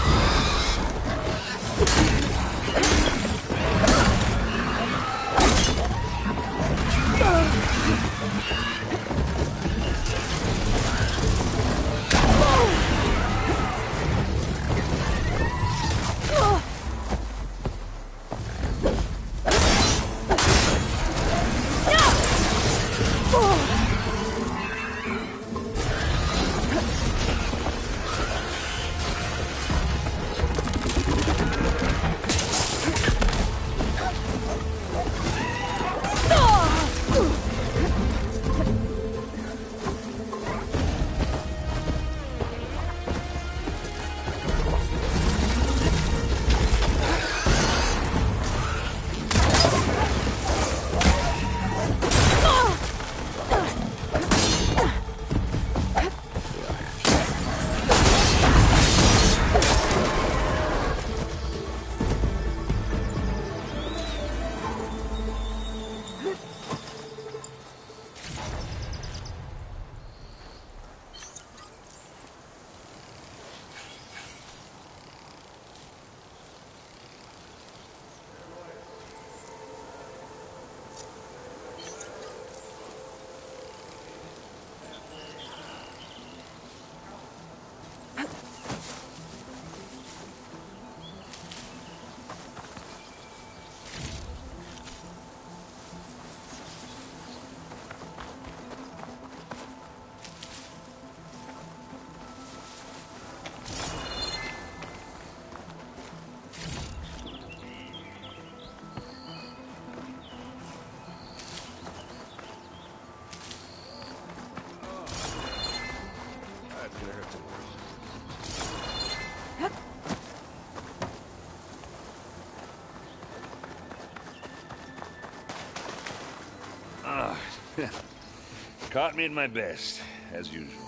Caught me at my best, as usual.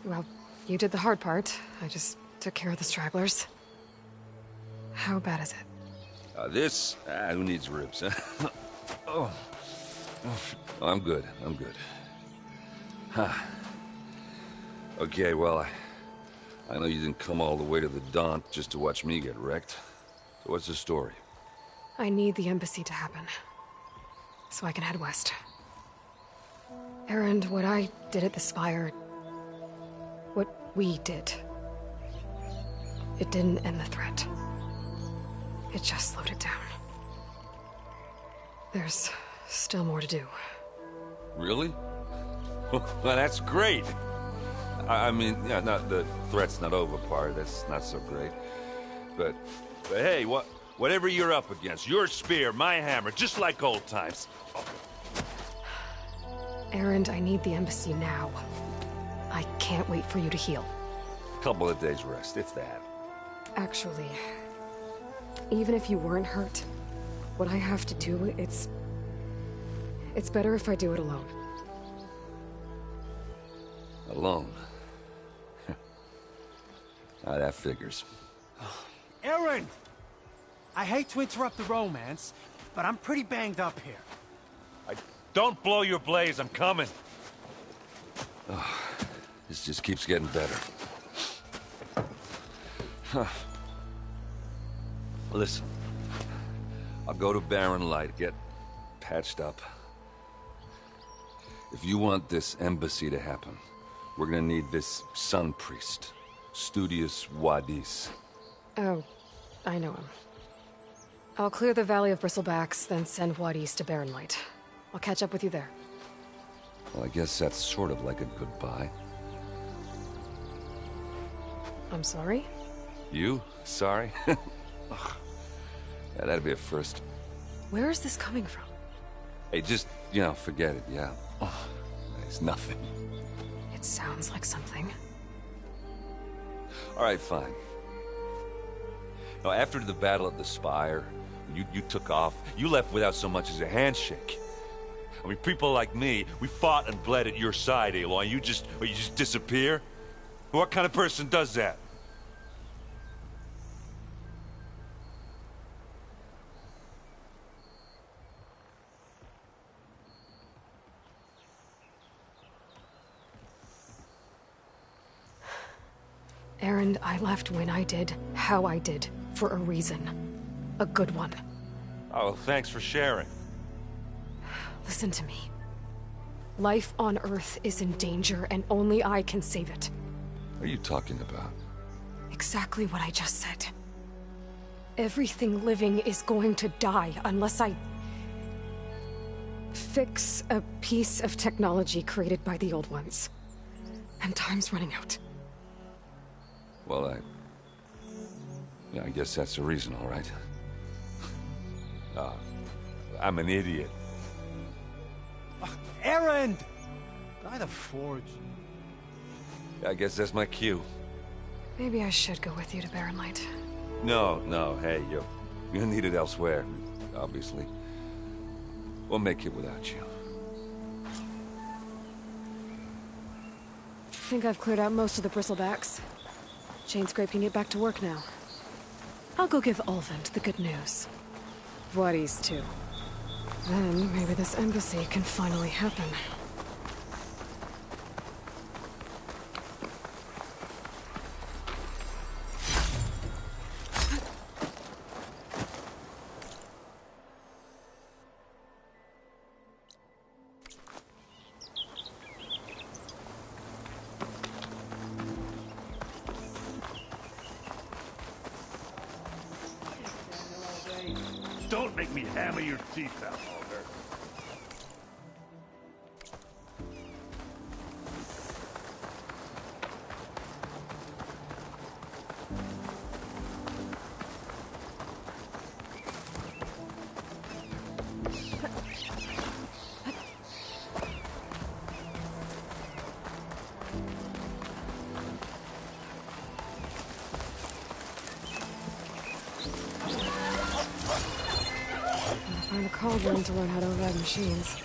Well, you did the hard part. I just took care of the stragglers. How bad is it? This? Who needs ribs, huh? Oh, I'm good. I'm good. Huh. Okay, well, I know you didn't come all the way to the Daunt just to watch me get wrecked. So what's the story? I need the embassy to happen, so I can head west. Erend, what I did at the Spire... what we did... it didn't end the threat. It just slowed it down. There's still more to do. Really? Well, that's great. I mean, yeah, not the threat's not over part. That's not so great. But hey, whatever you're up against, your spear, my hammer, just like old times. Oh. Erend, I need the embassy now. I can't wait for you to heal. Couple of days rest, if that. Actually, even if you weren't hurt, what I have to do, it's better if I do it alone. Alone? Ah, that figures. Erend! I hate to interrupt the romance, but I'm pretty banged up here. Don't blow your blaze, I'm coming. Oh, this just keeps getting better. Huh. Listen, I'll go to Barren Light, get patched up. If you want this embassy to happen, we're gonna need this sun priest, Studius Wadis. Oh, I know him. I'll clear the Valley of Bristlebacks, then send Wadis to Barren Light. I'll catch up with you there. Well, I guess that's sort of like a goodbye. I'm sorry? You? Sorry? Ugh. Yeah, that'd be a first. Where is this coming from? Hey, just, forget it, yeah. Oh, it's nothing. It sounds like something. All right, fine. Now, after the battle at the Spire, you took off, you left without so much as a handshake. I mean, people like me, we fought and bled at your side, Aloy. You just disappear? What kind of person does that? Erend, I left when I did, how I did, for a reason. A good one. Oh, well, thanks for sharing. Listen to me. Life on Earth is in danger, and only I can save it. What are you talking about? Exactly what I just said. Everything living is going to die unless I... fix a piece of technology created by the Old Ones. And time's running out. Well, I guess that's the reason, all right. I'm an idiot. Erend! By the Forge. I guess that's my cue. Maybe I should go with you to Barren Light. No, hey, you're needed elsewhere, obviously. We'll make it without you. I think I've cleared out most of the Bristlebacks. Chainscrape can get back to work now. I'll go give Ulvund the good news. Wadis, too. Then, maybe this embassy can finally happen. Don't make me hammer your teeth out, Alder. Find a cauldron to learn how to ride machines.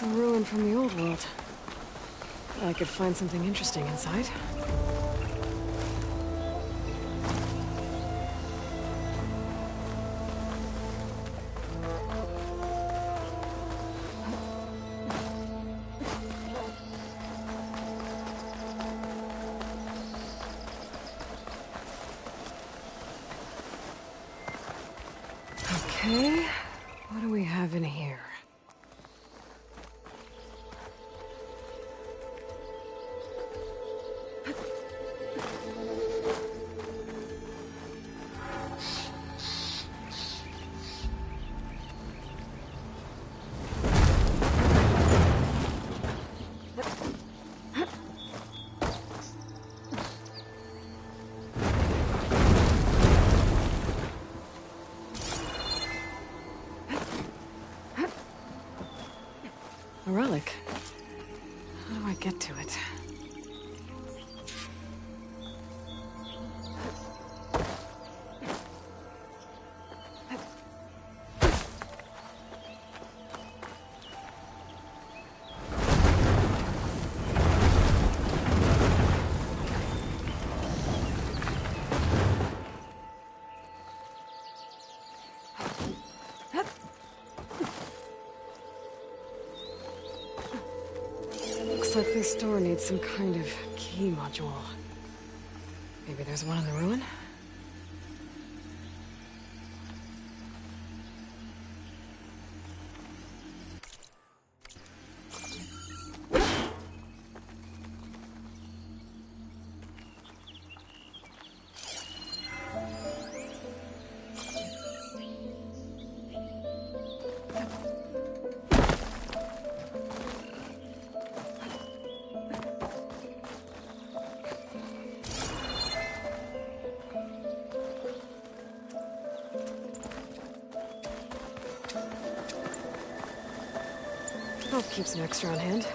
a ruin from the old world. I could find something interesting inside. Okay, what do we have in here? A relic. How do I get to it? Looks like this door needs some kind of key module. Maybe there's one in the ruin? I'll keep some extra on hand.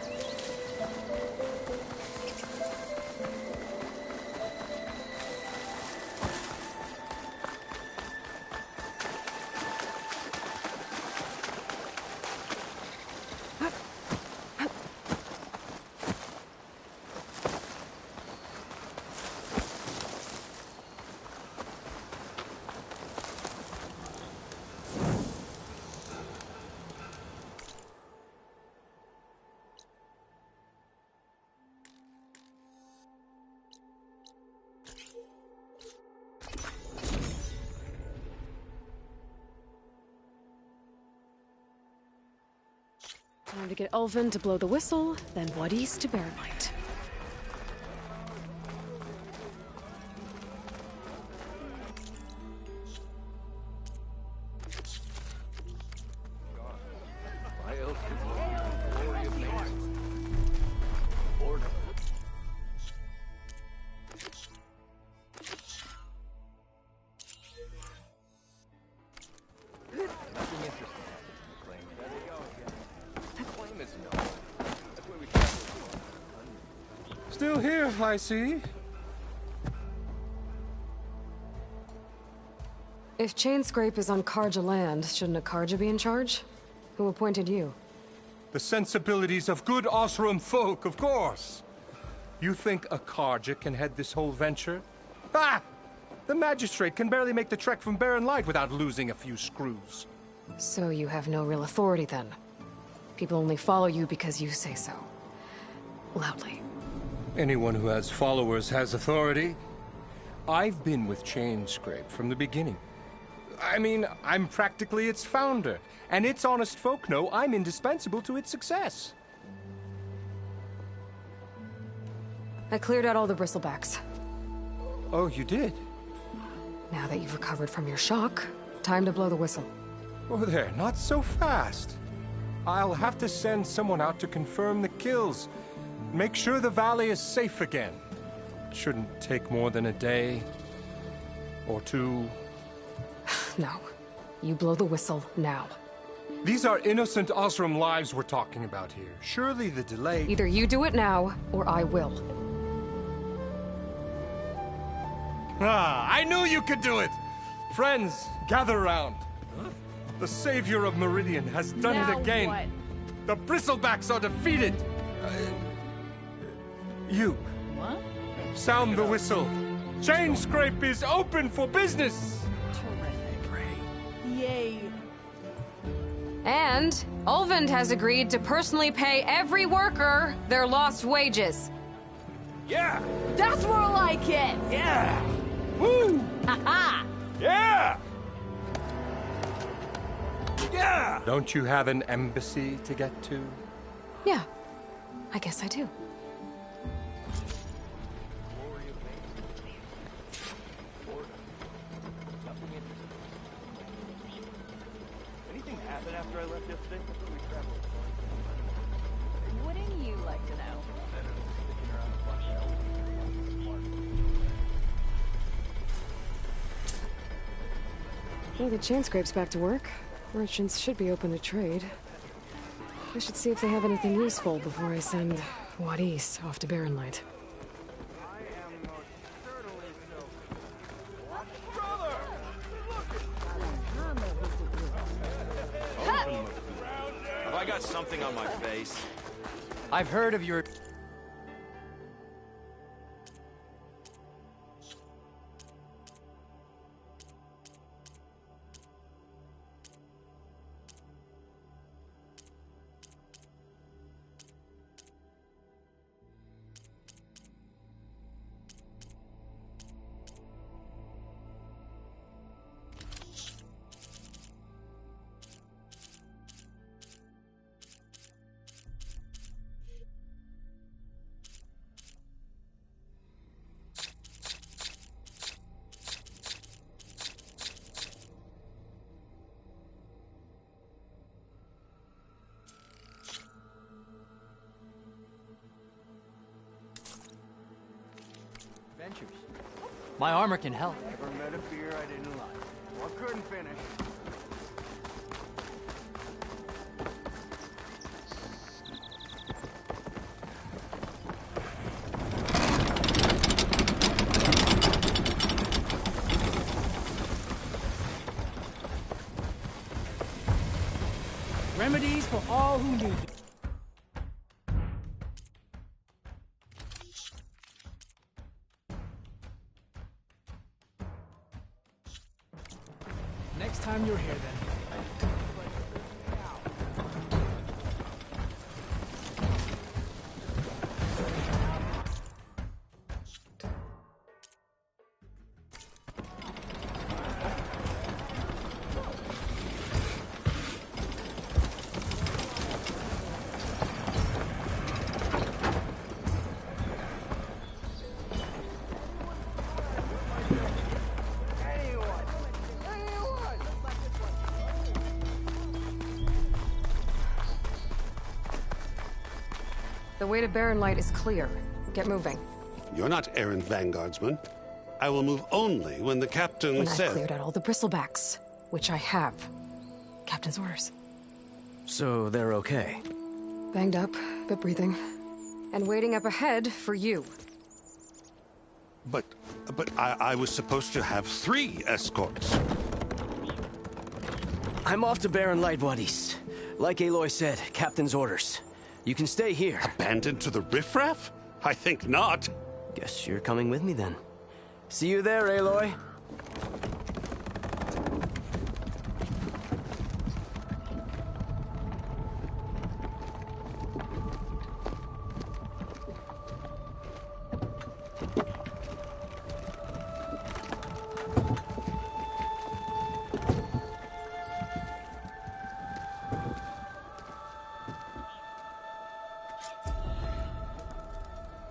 Time to get Ulvin to blow the whistle, then what east to Barren Light. Still here, I see. If Chainscrape is on Karja land, shouldn't a Karja be in charge? Who appointed you? The sensibilities of good Osram folk, of course. You think a Karja can head this whole venture? Ah! The magistrate can barely make the trek from Barren Light without losing a few screws. So you have no real authority then? People only follow you because you say so. Loudly. Anyone who has followers has authority. I've been with Chainscrape from the beginning. I mean, I'm practically its founder, and its honest folk know I'm indispensable to its success. I cleared out all the bristlebacks. Oh, you did? Now that you've recovered from your shock, time to blow the whistle. Oh there, not so fast. I'll have to send someone out to confirm the kills. Make sure the valley is safe again. It shouldn't take more than a day. Or two. No. You blow the whistle now. These are innocent Osram lives we're talking about here. Surely the delay... Either you do it now, or I will. Ah, I knew you could do it! Friends, gather round. Huh? The savior of Meridian has done it again. What? The Bristlebacks are defeated! You. What? Sound the whistle. Chainscrape is open for business! Yay. And Ulvund has agreed to personally pay every worker their lost wages. Yeah! That's more like it! Yeah! Woo! Ha-ha! Yeah! Yeah! Don't you have an embassy to get to? Yeah, I guess I do. Anything happen after I left yesterday? Wouldn't you like to know? Well, the Chainscrape's back to work. Merchants should be open to trade. I should see if they have anything useful before I send Wadis off to Barren Light. Have I got something on my face? I've heard of your... Ventures. My armor can help. Never met a fear I didn't like. Or couldn't finish. Remedies for all who need it. Next time you're here, then. The way to Barren Light is clear. Get moving. You're not errant vanguardsman. I will move only when the captain When says... I've cleared out all the Bristlebacks, which I have. Captain's orders. So they're okay? Banged up, but breathing. And waiting up ahead for you. But I was supposed to have 3 escorts. I'm off to Barren Light, Wadis. Like Aloy said, captain's orders. You can stay here. Abandoned to the riffraff? I think not. Guess you're coming with me then. See you there, Aloy.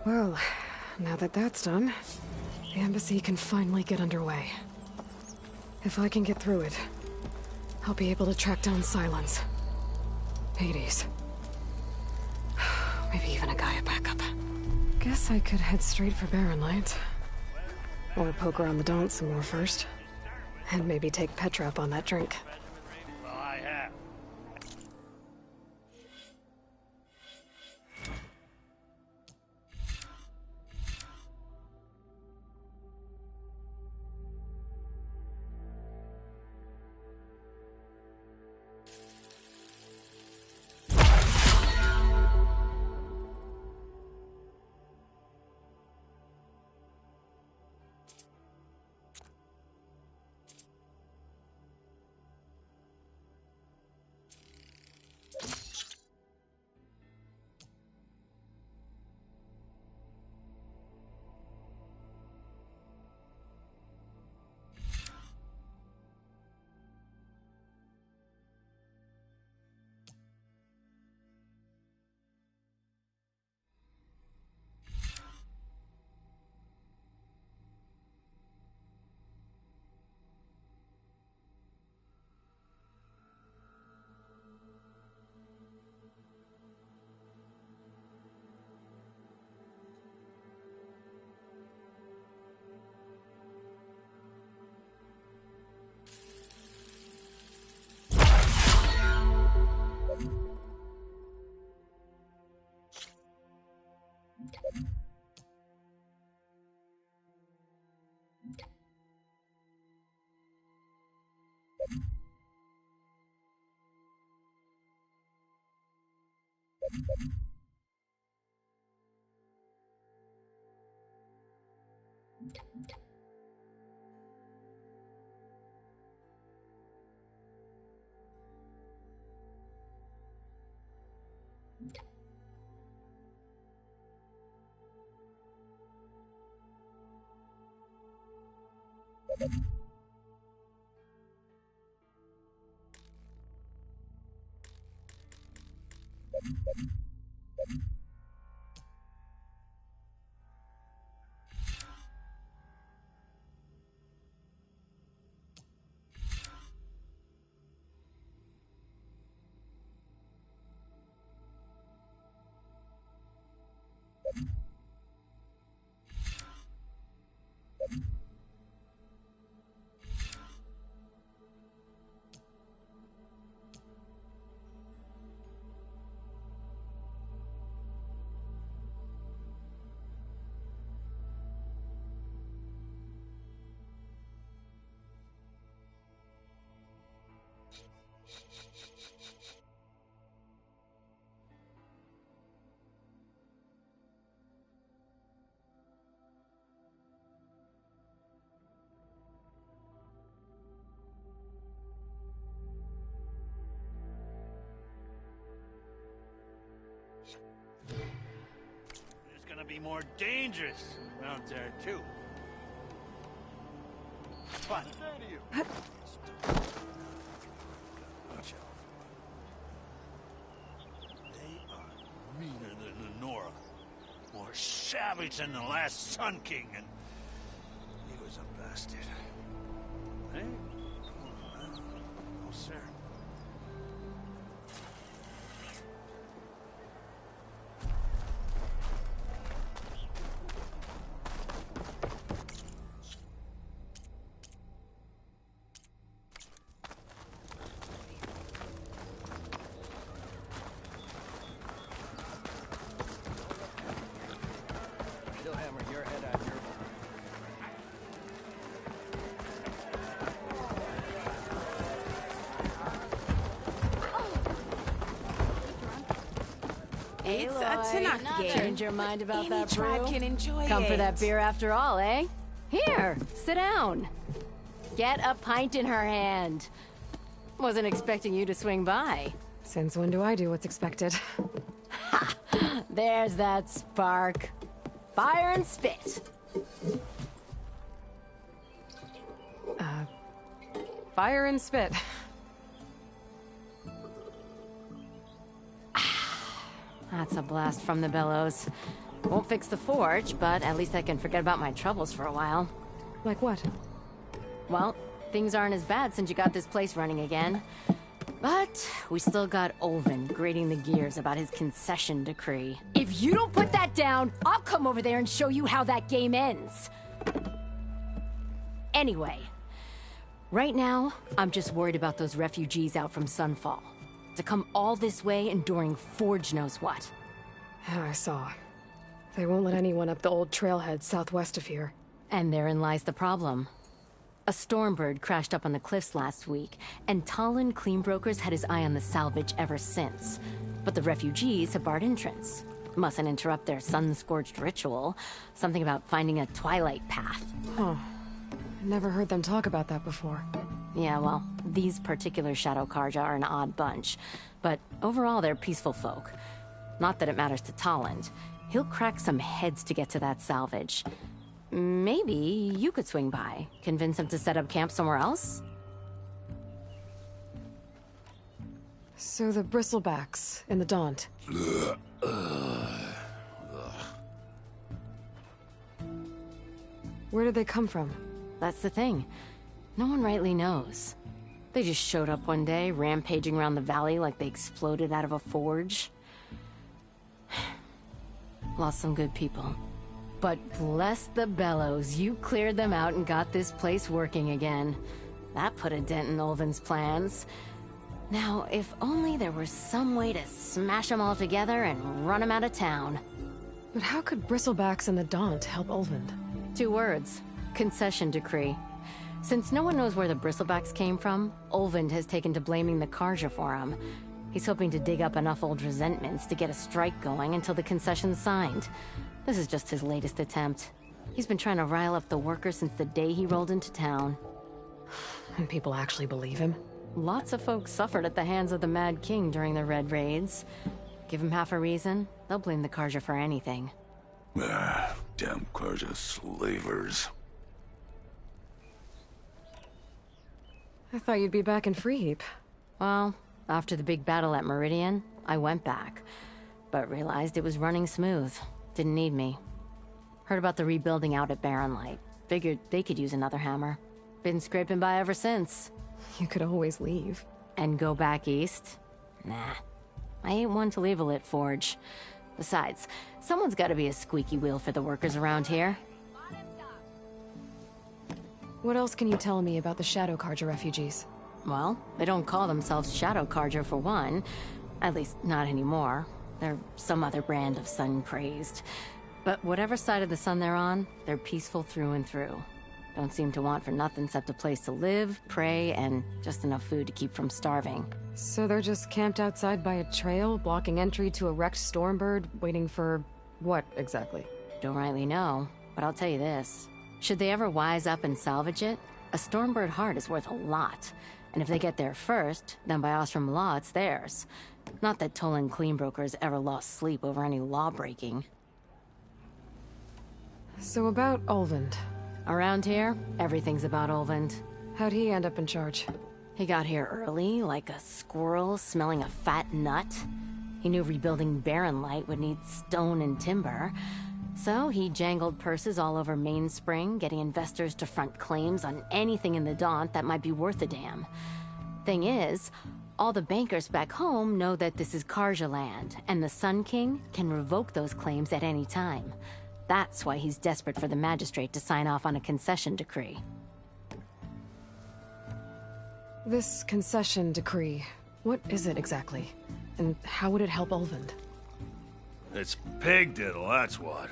Well, now that that's done, the embassy can finally get underway. If I can get through it, I'll be able to track down Silence. Hades. Maybe even a Gaia backup. Guess I could head straight for Barren Light. Or poke around the Daunt some more first. And maybe take Petra up on that drink. Well, I have. It's gonna be more dangerous out there, too. What? Watch out. They are meaner than Lenora. More savage than the last Sun King, and he was a bastard. Hey? Oh, sir. Still hammer your head out your... It's a Tanakh game. Change your mind about Any that, tribe brew? can enjoy Come it. for that beer after all, eh? Here, sit down. Get a pint in her hand. Wasn't expecting you to swing by. Since when do I do what's expected? There's that spark. Fire and spit. Fire and spit. That's a blast from the bellows. Won't fix the forge, but at least I can forget about my troubles for a while. Like what? Well, things aren't as bad since you got this place running again. But we still got Olvin grating the gears about his concession decree. If you don't put that down, I'll come over there and show you how that game ends. Anyway, right now, I'm just worried about those refugees out from Sunfall. To come all this way enduring Forge knows what. Yeah, I saw. They won't let anyone up the old trailhead southwest of here. And therein lies the problem. A Stormbird crashed up on the cliffs last week, and Talon Cleanbrokers had his eye on the salvage ever since. But the refugees have barred entrance. Mustn't interrupt their sun-scorched ritual. Something about finding a twilight path. Huh. Never heard them talk about that before. Yeah, well, these particular Shadow Karja are an odd bunch. But overall, they're peaceful folk. Not that it matters to Talon. He'll crack some heads to get to that salvage. Maybe you could swing by, convince him to set up camp somewhere else? So the bristlebacks in the Daunt. Where did they come from? That's the thing. No one rightly knows. They just showed up one day, rampaging around the valley like they exploded out of a forge. Lost some good people. But bless the bellows, you cleared them out and got this place working again. That put a dent in Olvin's plans. Now, if only there were some way to smash them all together and run them out of town. But how could bristlebacks and the Daunt help Olvind? 2 words. Concession decree. Since no one knows where the bristlebacks came from, Olvind has taken to blaming the Karja for them. He's hoping to dig up enough old resentments to get a strike going until the concession's signed. This is just his latest attempt. He's been trying to rile up the workers since the day he rolled into town. And people actually believe him? Lots of folks suffered at the hands of the Mad King during the Red Raids. Give him half a reason, they'll blame the Karja for anything. Damn Karja slavers. I thought you'd be back in Freeheap. Well, after the big battle at Meridian, I went back. But realized it was running smooth. Didn't need me. Heard about the rebuilding out at Barren Light. Figured they could use another hammer. Been scraping by ever since. You could always leave. And go back east? Nah. I ain't one to leave a lit forge. Besides, someone's gotta be a squeaky wheel for the workers around here. What else can you tell me about the Shadow Karja refugees? Well, they don't call themselves Shadow Karja for one. At least, not anymore. They're some other brand of sun-crazed. But whatever side of the sun they're on, they're peaceful through and through. Don't seem to want for nothing except a place to live, pray, and just enough food to keep from starving. So they're just camped outside by a trail, blocking entry to a wrecked Stormbird, waiting for... what, exactly? Don't rightly know, but I'll tell you this. Should they ever wise up and salvage it, a Stormbird heart is worth a lot. And if they get there first, then by Ostrom law, it's theirs. Not that Tolan Cleanbrokers ever lost sleep over any law-breaking. So about Olvind. Around here, everything's about Olvind. How'd he end up in charge? He got here early, like a squirrel smelling a fat nut. He knew rebuilding Barren Light would need stone and timber. So he jangled purses all over Mainspring, getting investors to front claims on anything in the Daunt that might be worth a damn. Thing is, all the bankers back home know that this is Karja land, and the Sun King can revoke those claims at any time. That's why he's desperate for the magistrate to sign off on a concession decree. This concession decree, what is it exactly? And how would it help Olvind? It's pig diddle, that's what.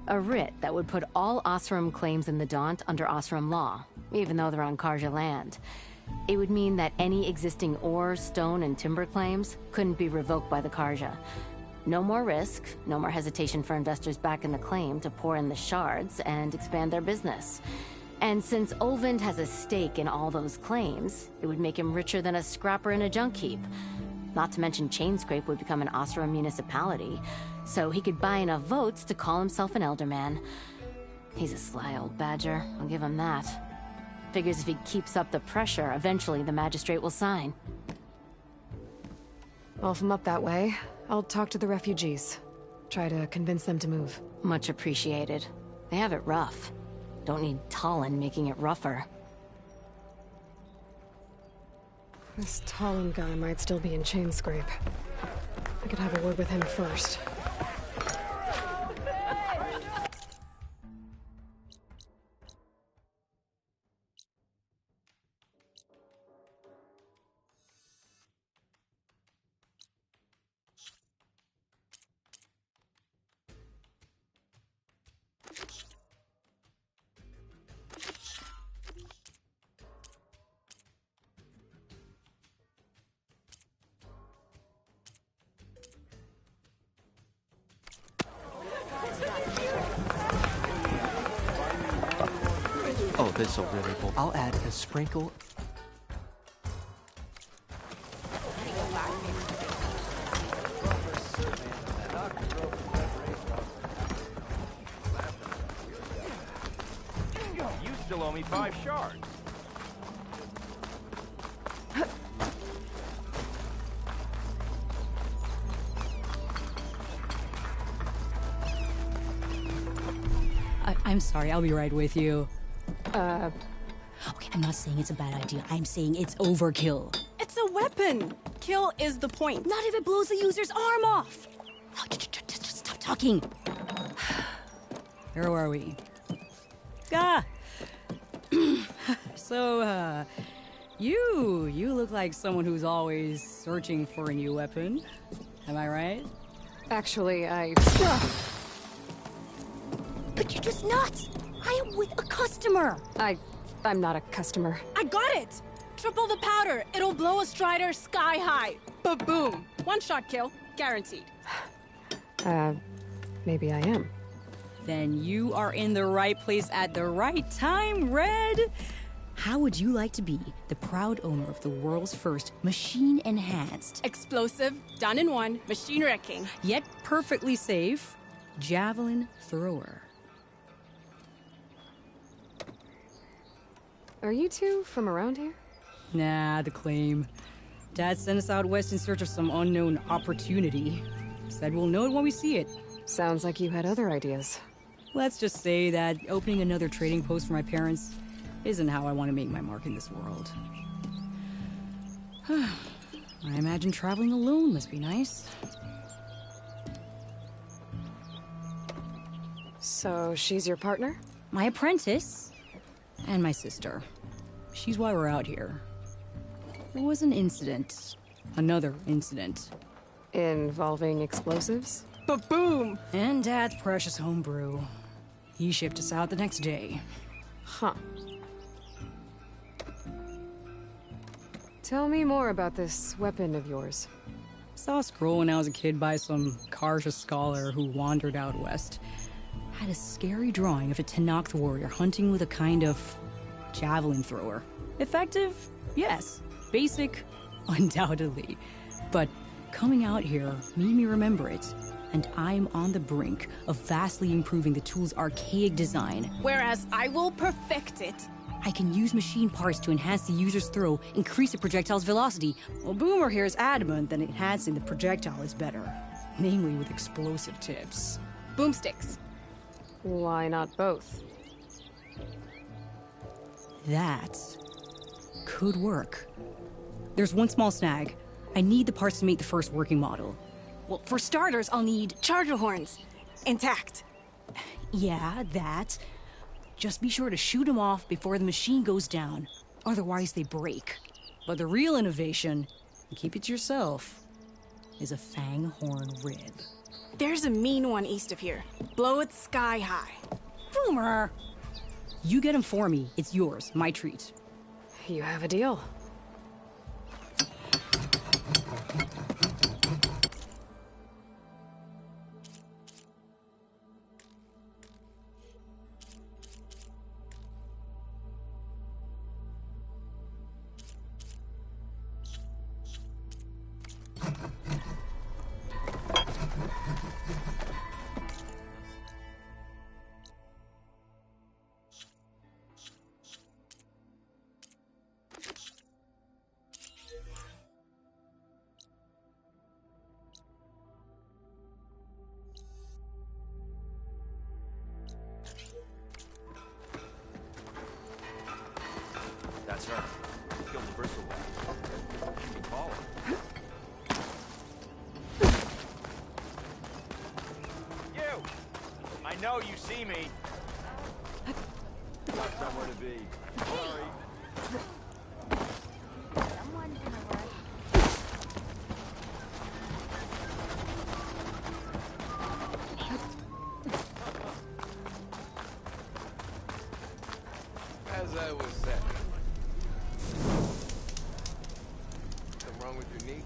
A writ that would put all Osram claims in the Daunt under Osram law, even though they're on Karja land. It would mean that any existing ore, stone, and timber claims couldn't be revoked by the Karja. No more risk, no more hesitation for investors back in the claim to pour in the shards and expand their business. And since Olvind has a stake in all those claims, it would make him richer than a scrapper in a junk heap. Not to mention Chainscrape would become an Osram municipality, so he could buy enough votes to call himself an elderman. He's a sly old badger, I'll give him that. Figures if he keeps up the pressure, eventually the magistrate will sign. Well, if I'm up that way, I'll talk to the refugees. Try to convince them to move. Much appreciated. They have it rough. Don't need Talon making it rougher. This Talon guy might still be in Chainscrape. I could have a word with him first. Oh, this'll really hold. I'll add a sprinkle. You still owe me 5 shards. I'm sorry, I'll be right with you. Okay, I'm not saying it's a bad idea. I'm saying it's overkill. It's a weapon! Kill is the point. Not if it blows the user's arm off! No, just stop talking. Where were we? So, you look like someone who's always searching for a new weapon. Am I right? Actually, But you're just nuts! I am with a customer! I I'm not a customer. I got it! Triple the powder. It'll blow a Strider sky high. Ba-boom. One-shot kill. Guaranteed. Maybe I am. Then you are in the right place at the right time, Red. How would you like to be the proud owner of the world's first machine-enhanced, Explosive, done in one, machine wrecking. yet perfectly safe, javelin thrower? Are you two from around here? Nah, the claim. Dad sent us out west in search of some unknown opportunity. Said we'll know it when we see it. Sounds like you had other ideas. Let's just say that opening another trading post for my parents isn't how I want to make my mark in this world. I imagine traveling alone must be nice. So she's your partner? My apprentice and my sister. She's why we're out here. There was an incident. Another incident. Involving explosives? Ba-boom! And Dad's precious homebrew. He shipped us out the next day. Huh. Tell me more about this weapon of yours. Saw a scroll when I was a kid by some Karja scholar who wandered out west. Had a scary drawing of a Tenakth warrior hunting with a kind of javelin thrower. Effective? Yes. Basic? Undoubtedly. But coming out here made me remember it. And I'm on the brink of vastly improving the tool's archaic design. Whereas I will perfect it. I can use machine parts to enhance the user's throw, increase the projectile's velocity. Well, Boomer here is adamant that enhancing the projectile is better. Namely with explosive tips. Boomsticks. Why not both? That could work. There's one small snag. I need the parts to make the first working model. Well, for starters, I'll need charger horns. Intact. Yeah, that. Just be sure to shoot them off before the machine goes down. Otherwise, they break. But the real innovation, and keep it to yourself, is a fang horn rib. There's a mean one east of here. Blow it sky high. Boomer! You get him for me. It's yours. My treat. You have a deal. That's her. Who killed the bristleback? You can call her. You! I know you see me. Got somewhere to be. Sorry. Someone's gonna work. As I was saying. Something wrong with your knee?